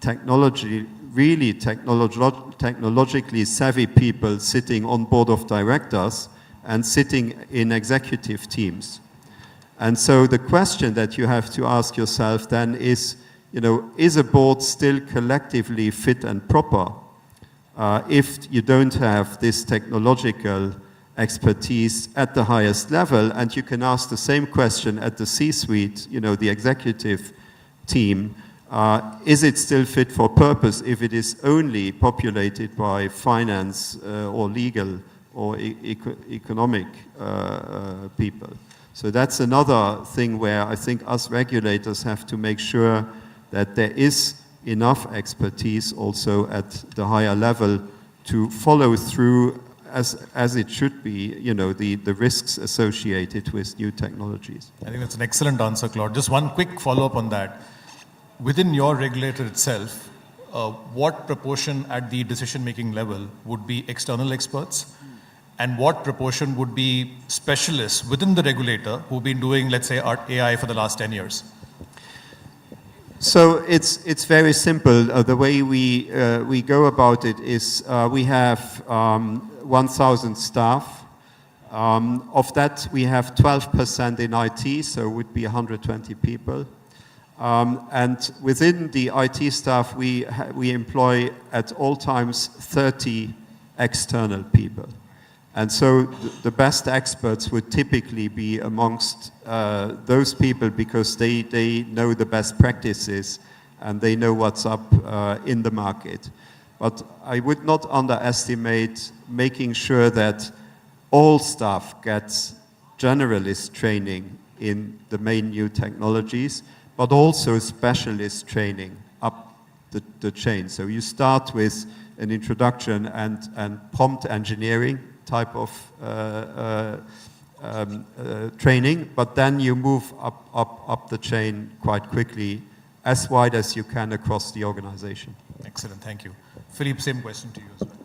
technology, really technologically savvy people sitting on board of directors and sitting in executive teams. And so the question that you have to ask yourself then is, you know, is a board still collectively fit and proper if you don't have this technological expertise at the highest level? And you can ask the same question at the C-suite, you know, the executive team. Is it still fit for purpose if it is only populated by finance or legal or economic people? So that's another thing where I think us regulators have to make sure that there is enough expertise also at the higher level to follow through as it should be, you know, the risks associated with new technologies. I think that's an excellent answer, Claude. Just one quick follow-up on that. Within your regulator itself, what proportion at the decision-making level would be external experts? And what proportion would be specialists within the regulator who've been doing, let's say, AI for the last 10 years? So it's very simple. The way we go about it is we have 1,000 staff. Of that, we have 12% in IT, so it would be 120 people. And within the IT staff, we employ at all times 30 external people. And so the best experts would typically be amongst those people because they know the best practices and they know what's up in the market. But I would not underestimate making sure that all staff gets generalist training in the main new technologies, but also specialist training up the chain. So you start with an introduction and prompt engineering type of training, but then you move up the chain quite quickly, as wide as you can across the organization. Excellent, thank you. Phillippe, same question to you as well.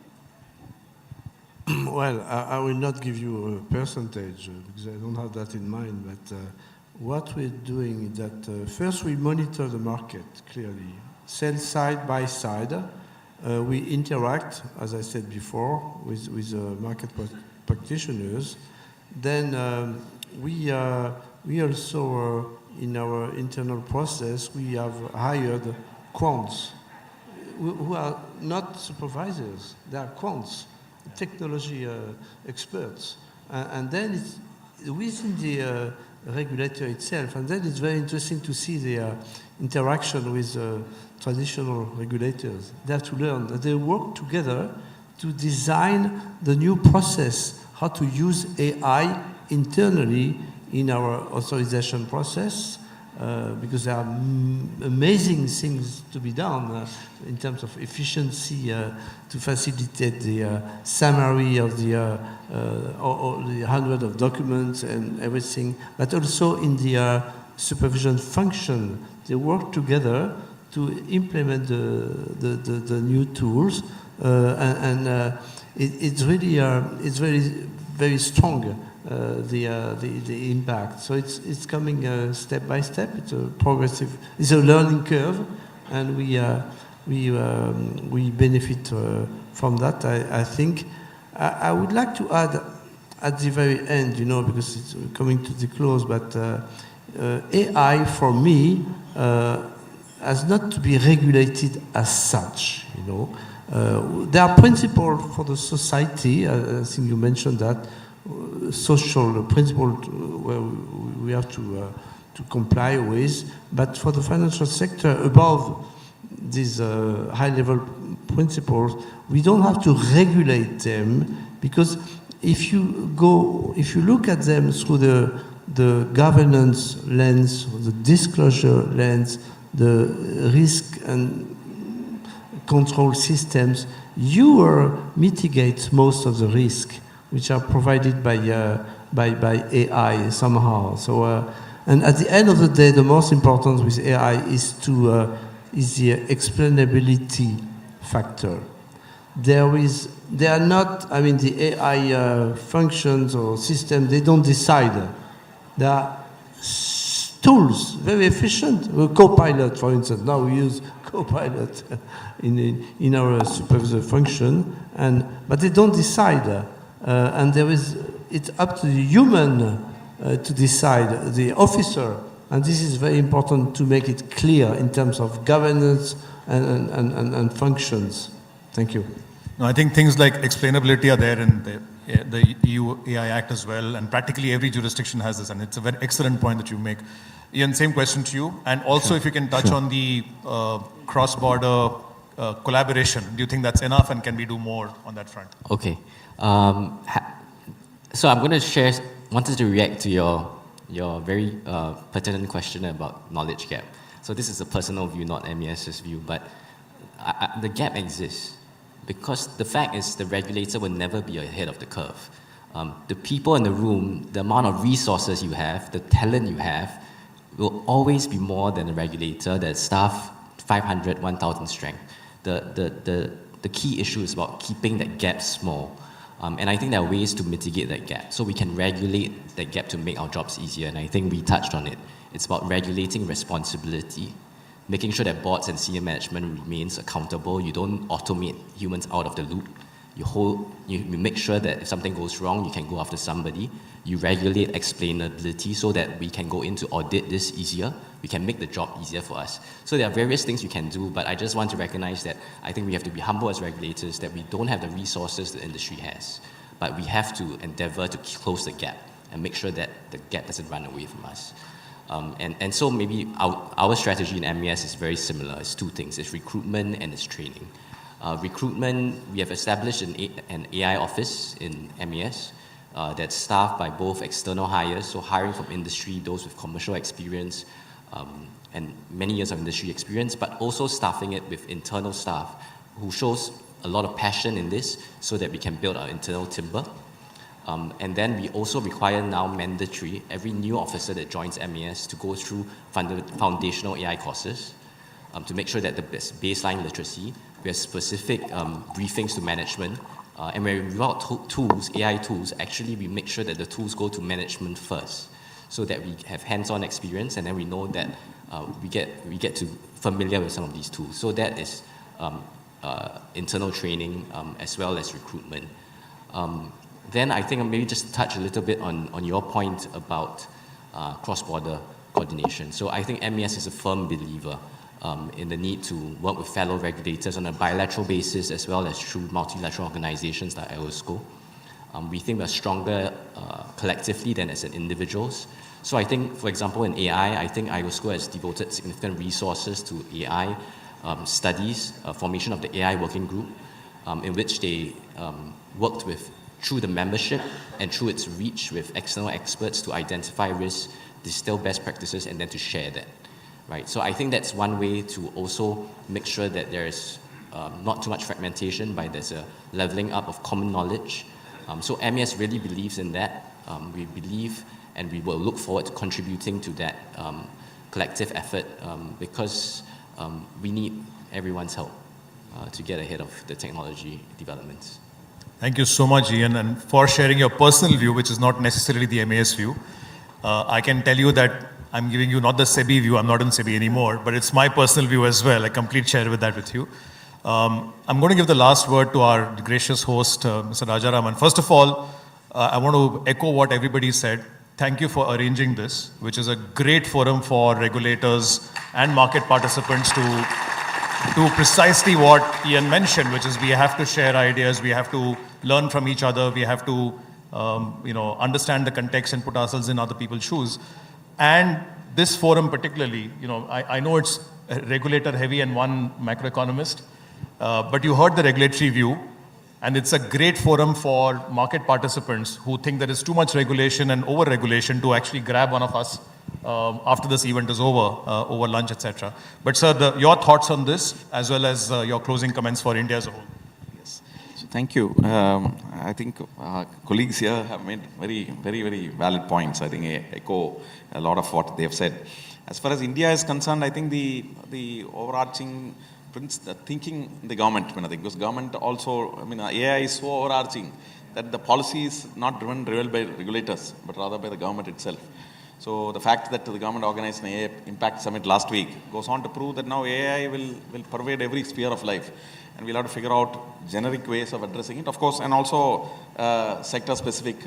Well, I will not give you a percentage because I don't have that in mind, but what we're doing is that first we monitor the market clearly, sell side, buy side. We interact, as I said before, with market practitioners. Then we also, in our internal process, we have hired quants who are not supervisors, they are quants, technology experts. And then it's within the regulator itself, and then it's very interesting to see the interaction with traditional regulators. They have to learn that they work together to design the new process, how to use AI internally in our authorization process, because there are amazing things to be done in terms of efficiency to facilitate the summary of the hundred of documents and everything, but also in the supervision function. They work together to implement the new tools, and it's really it's very strong. The impact. So it's coming step by step. It's a progressive. It's a learning curve, and we benefit from that. I think. I would like to add at the very end, because it's coming to the close. But AI for me has not to be regulated as such. There are principles for the society. I think you mentioned that. Social principle where we have to comply with, but for the financial sector, above these high-level principles, we don't have to regulate them, because if you look at them through the governance lens, the disclosure lens, the risk and control systems, you mitigate most of the risk which are provided by AI somehow. So, and at the end of the day, the most important with AI is the explainability factor. They are not. I mean, the AI functions or systems, they don't decide. They are tools, very efficient. Copilot, for instance. Now we use Copilot in our supervisor function, but they don't decide. And it's up to the human to decide, the officer, and this is very important to make it clear in terms of governance and functions. Thank you. No, I think things like explainability are there in the EU AI Act as well, and practically every jurisdiction has this, and it's a very excellent point that you make. Ian, same question to you, and also sure. If you can touch on the cross-border collaboration. Do you think that's enough, and can we do more on that front? Okay. So I'm going to wanted to react to your very pertinent question about knowledge gap. So this is a personal view, not MES's view, but the gap exists because the fact is the regulator will never be ahead of the curve. The people in the room, the amount of resources you have, the talent you have, will always be more than the regulator, the staff 500, 1,000 strength. The key issue is about keeping that gap small. And I think there are ways to mitigate that gap. So we can regulate that gap to make our jobs easier. And I think we touched on it. It's about regulating responsibility, making sure that boards and senior management remains accountable. You don't automate humans out of the loop. you make sure that if something goes wrong, you can go after somebody. You regulate explainability so that we can go into audit this easier. We can make the job easier for us. So there are various things you can do, but I just want to recognize that I think we have to be humble as regulators, that we don't have the resources the industry has. But we have to endeavor to close the gap and make sure that the gap doesn't run away from us. And so maybe our strategy in MES is very similar. It's two things. It's recruitment and it's training. Recruitment, we have established an AI office in MES that's staffed by both external hires, so hiring from industry, those with commercial experience, and many years of industry experience, but also staffing it with internal staff who shows a lot of passion in this so that we can build our internal timber. And then we also require now mandatory, every new officer that joins MES to go through foundational AI courses to make sure that the baseline literacy, we have specific briefings to management, and when we roll out tools, AI tools, actually we make sure that the tools go to management first so that we have hands-on experience and then we know that we get to familiar with some of these tools. So that is internal training as well as recruitment. Then I think I'll maybe just touch a little bit on your point about cross-border coordination. So I think MES is a firm believer in the need to work with fellow regulators on a bilateral basis as well as through multilateral organizations like IOSCO. We think we're stronger collectively than as individuals. So I think, for example, in AI, I think IOSCO has devoted significant resources to AI studies, formation of the AI working group, in which they worked with through the membership and through its reach with external experts to identify risks, distill best practices, and then to share that. Right? So I think that's one way to also make sure that there is not too much fragmentation, but there's a leveling up of common knowledge. So MES really believes in that. We believe and we will look forward to contributing to that collective effort because we need everyone's help to get ahead of the technology developments. Thank you so much, Ian, and for sharing your personal view, which is not necessarily the MAS view. I can tell you that I'm giving you not the SEBI view, I'm not in SEBI anymore, but it's my personal view as well. I completely share with that with you. I'm going to give the last word to our gracious host, Mr. Rajaraman. First of all, I want to echo what everybody said. Thank you for arranging this, which is a great forum for regulators and market participants to do precisely what Ian mentioned, which is we have to share ideas, we have to learn from each other, we have to understand the context and put ourselves in other people's shoes. And this forum particularly, I know it's regulator heavy and one macroeconomist, but you heard the regulatory view, and it's a great forum for market participants who think there is too much regulation and over-regulation to actually grab one of us after this event is over lunch, etc. But sir, your thoughts on this, as well as your closing comments for India as a whole. Yes. So thank you. I think colleagues here have made very, very, very valid points. I think I echo a lot of what they have said. As far as India is concerned, I think the overarching thinking in the government, I think, because government also, AI is so overarching that the policy is not driven by regulators, but rather by the government itself. So the fact that the government organized an AI Impact Summit last week goes on to prove that now AI will pervade every sphere of life. And we'll have to figure out generic ways of addressing it, of course, and also sector-specific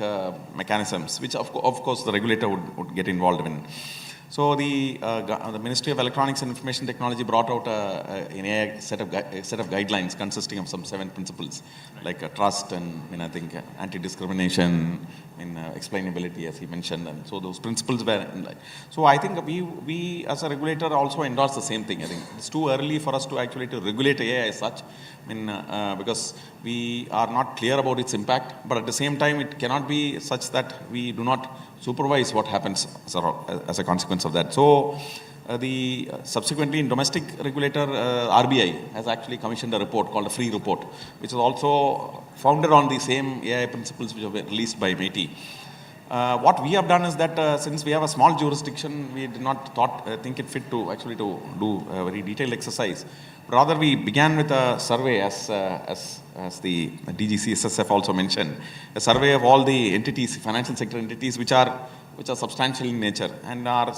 mechanisms, which of course the regulator would get involved in. So the Ministry of Electronics and Information Technology brought out an AI set of guidelines consisting of some 7 principles, like trust and I think anti-discrimination, explainability, as he mentioned, and so those principles were in line. So I think we as a regulator also endorse the same thing. I think it's too early for us to actually to regulate AI as such, because we are not clear about its impact, but at the same time it cannot be such that we do not supervise what happens as a consequence of that. So subsequently in domestic regulator, RBI has actually commissioned a report called a free report, which is also founded on the same AI principles which were released by MATI. What we have done is that since we have a small jurisdiction, we did not think it fit to actually to do a very detailed exercise. Rather, we began with a survey, as the DG CSSF also mentioned, a survey of all the entities, financial sector entities, which are which are substantial in nature. And our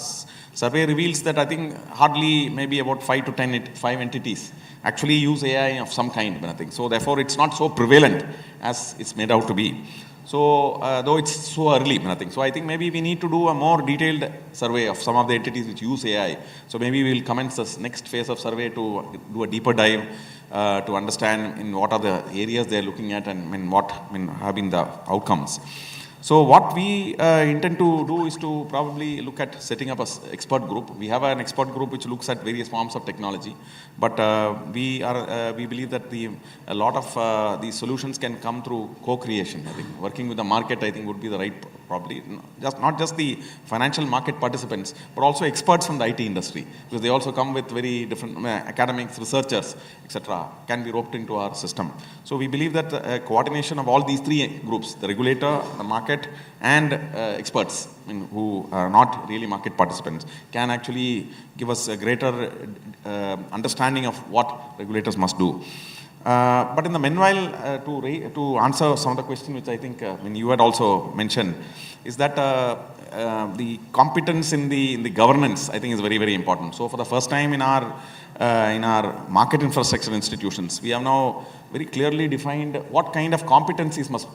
survey reveals that I think hardly maybe about 5 to 10, 5 entities actually use AI of some kind, I think. So therefore, it's not so prevalent as it's made out to be. So, though it's so early, I think. So I think maybe we need to do a more detailed survey of some of the entities which use AI. So maybe we'll commence this next phase of survey to do a deeper dive to understand in what are the areas they're looking at and what have been the outcomes. So what we intend to do is to probably look at setting up an expert group. We have an expert group which looks at various forms of technology, but we believe that a lot of these solutions can come through co-creation. I think working with the market, I think, would be the right, probably not just the financial market participants, but also experts from the IT industry, because they also come with very different academics, researchers, etc., can be roped into our system. So we believe that a coordination of all these three groups, the regulator, the market, and experts who are not really market participants, can actually give us a greater understanding of what regulators must do. But in the meanwhile, to answer some of the questions which I think you had also mentioned, is that the competence in the governance, I think, is very, very important. So for the first time in our market infrastructure institutions, we have now very clearly defined what kind of competencies must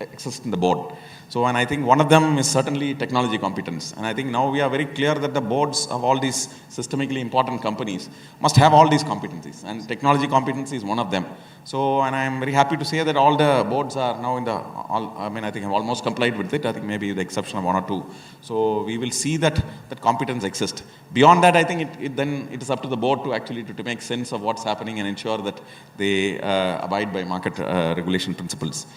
exist in the board. So, and I think one of them is certainly technology competence. And I think now we are very clear that the boards of all these systemically important companies must have all these competencies, and technology competency is one of them. So, and I'm very happy to say that all the boards are now I think have almost complied with it. I think maybe with the exception of one or two. So we will see that competence exists. Beyond that, I think it is up to the board to actually to make sense of what's happening and ensure that they abide by market regulation principles.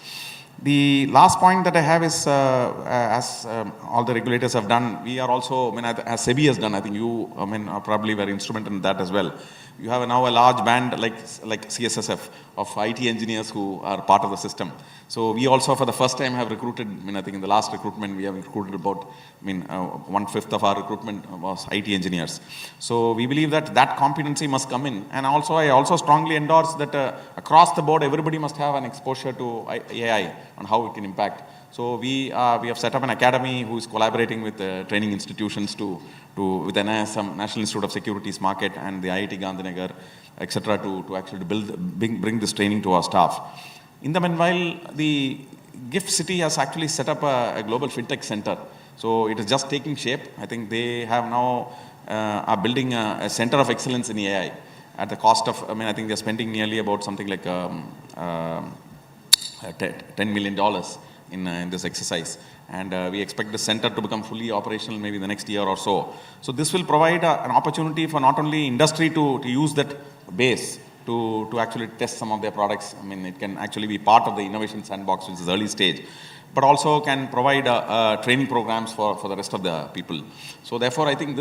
The last point that I have is, as all the regulators have done, we are also, as SEBI has done, I think you, are probably very instrumental in that as well. You have now a large band like CSSF of IT engineers who are part of the system. So we also, for the first time, have recruited, I think in the last recruitment, we have recruited about, 1/5 of our recruitment was IT engineers. So we believe that competency must come in. And also, I also strongly endorse that across the board, everybody must have an exposure to AI and how it can impact. So we have set up an academy who is collaborating with training institutions with NISM, National Institute of Securities Market, and the IIT Gandhinagar, etc., to actually bring this training to our staff. In the meanwhile, the GIFT City has actually set up a global fintech center. So it is just taking shape. I think they have now are building a center of excellence in AI at the cost of, I think they're spending nearly about something like $10 million in this exercise. And we expect the center to become fully operational maybe the next year or so. So this will provide an opportunity for not only industry to use that base to actually test some of their products. It can actually be part of the innovation sandbox, which is early stage, but also can provide training programs for the rest of the people. So therefore, I think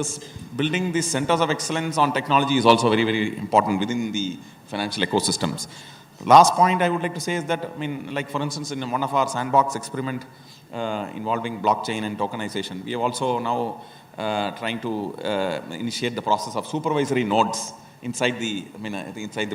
building these centers of excellence on technology is also very, very important within the financial ecosystems. Last point I would like to say is that, like for instance, in one of our sandbox experiment involving blockchain and tokenization, we have also now trying to initiate the process of supervisory nodes inside the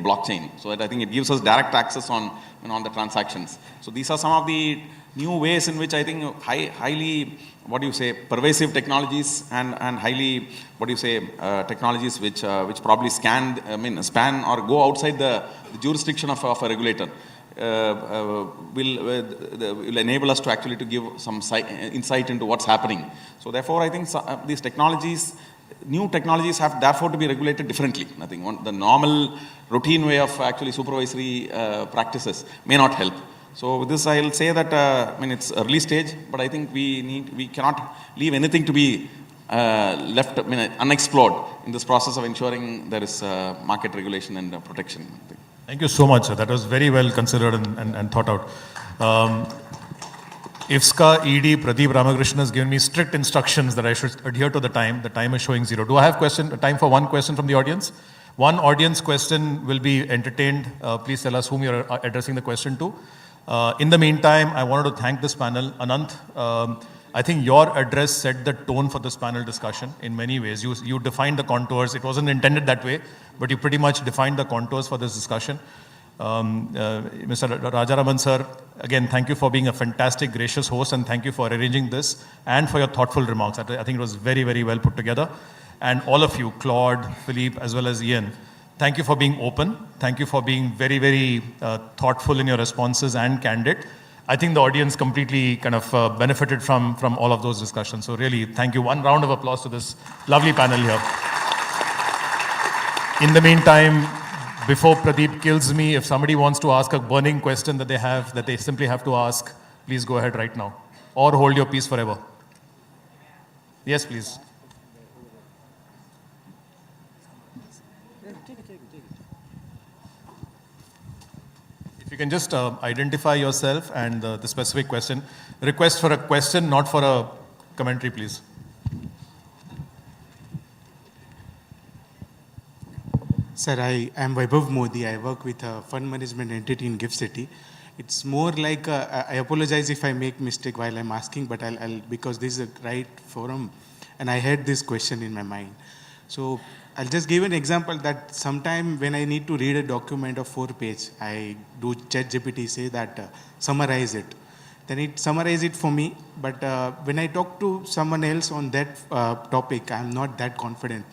blockchain, so that I think it gives us direct access on the transactions. So these are some of the new ways in which I think highly pervasive technologies and highly technologies which probably span or go outside the jurisdiction of a regulator will enable us to actually to give some insight into what's happening. So therefore, I think these new technologies have therefore to be regulated differently. I think the normal routine way of actually supervisory practices may not help. So with this, I'll say that it's early stage, but I think we cannot leave anything to be left unexplored in this process of ensuring there is market regulation and protection. Thank you so much, sir. That was very well considered and thought out. IFSCA ED Pradeep Ramakrishnan has given me strict instructions that I should adhere to the time. The time is showing 0. Do I have time for one question from the audience? One audience question will be entertained. Please tell us whom you're addressing the question to. In the meantime, I wanted to thank this panel. Ananth, I think your address set the tone for this panel discussion in many ways. You defined the contours. It wasn't intended that way, but you pretty much defined the contours for this discussion. Mr. Rajaraman sir, again, thank you for being a fantastic, gracious host, and thank you for arranging this and for your thoughtful remarks. I think it was very, very well put together. And all of you, Claude, Phillippe, as well as Ian, thank you for being open. Thank you for being very, very thoughtful in your responses and candid. I think the audience completely kind of benefited from all of those discussions. So really, thank you. One round of applause to this lovely panel here. In the meantime, before Pradeep kills me, if somebody wants to ask a burning question that they simply have to ask, please go ahead right now. Or hold your peace forever. Yes, please. If you can just identify yourself and the specific question. Request for a question, not for a commentary, please. Sir, I am Vaibhav Modi. I work with a fund management entity in Gift City. It's more like, I apologize if I make mistake while I'm asking, but I'll because this is the right forum, and I had this question in my mind. So I'll just give an example that sometime when I need to read a document of 4 pages, I do ChatGPT say that summarize it. Then it summarizes it for me, but when I talk to someone else on that topic, I'm not that confident.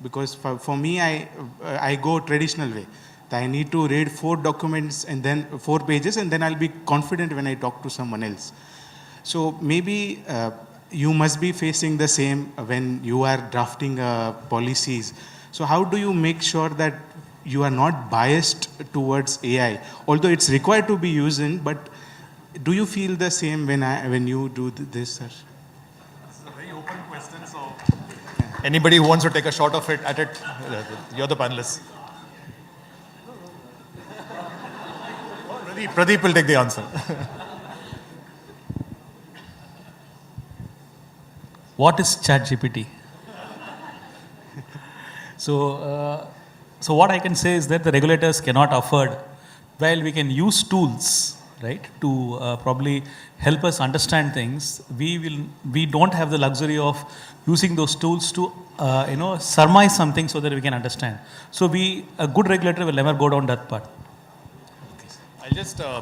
Because for me, I go traditional way. I need to read 4 documents and then 4 pages, and then I'll be confident when I talk to someone else. So maybe you must be facing the same when you are drafting policies. So how do you make sure that you are not biased towards AI? Although it's required to be used, but do you feel the same when you do this, sir? This is a very open question, so anybody who wants to take a shot of it, you're the panelist. Pradeep will take the answer. What is ChatGPT? So what I can say is that the regulators cannot afford, while we can use tools, right, to probably help us understand things, we don't have the luxury of using those tools to surmise something so that we can understand. So a good regulator will never go down that path.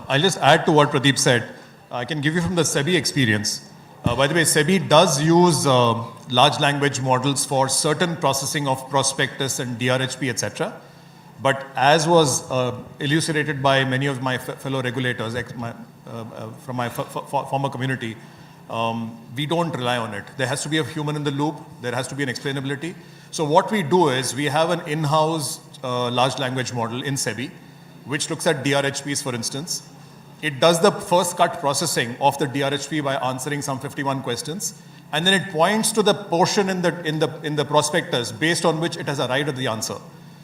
I'll just add to what Pradeep said. I can give you from the SEBI experience. By the way, SEBI does use large language models for certain processing of prospectus and DRHP, etc. But as was elucidated by many of my fellow regulators from my former community, we don't rely on it. There has to be a human in the loop. There has to be an explainability. So what we do is we have an in-house large language model in SEBI, which looks at DRHPs, for instance. It does the first cut processing of the DRHP by answering some 51 questions, and then it points to the portion in the prospectus based on which it has arrived at the answer.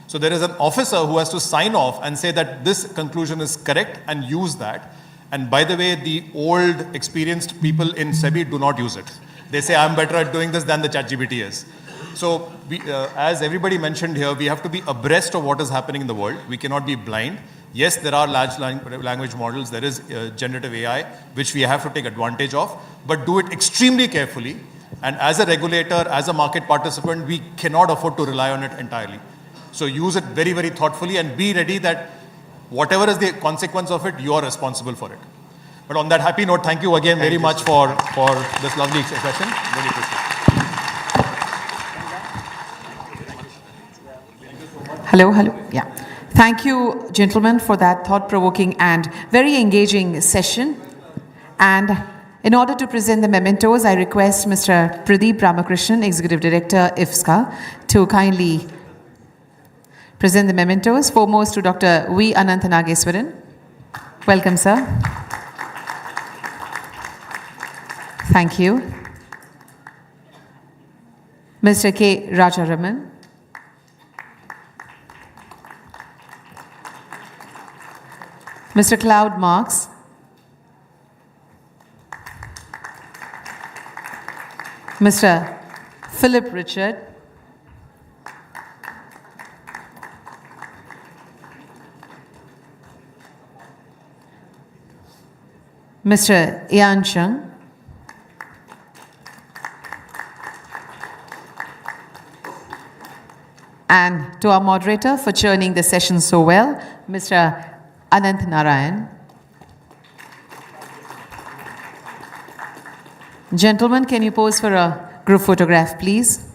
So there is an officer who has to sign off and say that this conclusion is correct and use that. And by the way, the old experienced people in SEBI do not use it. They say, I'm better at doing this than the ChatGPT is. So as everybody mentioned here, we have to be abreast of what is happening in the world. We cannot be blind. Yes, there are large language models. There is generative AI, which we have to take advantage of, but do it extremely carefully. And as a regulator, as a market participant, we cannot afford to rely on it entirely. So use it very, very thoughtfully and be ready that whatever is the consequence of it, you are responsible for it. But on that happy note, thank you again very much for this lovely session. Really appreciate it. Hello. Yeah. Thank you, gentlemen, for that thought-provoking and very engaging session. And in order to present the mementos, I request Mr. Pradeep Ramakrishnan, Executive Director, IFSCA, to kindly present the mementos. Foremost to Dr. V. Anantha Nageswaran. Welcome, sir. Thank you. Mr. K. Rajaraman. Mr. Claude Marx. Mr. Phillippe Richard. Mr. Chung. And to our moderator for churning the session so well, Mr. Ananth Narayan. Gentlemen, can you pose for a group photograph, please?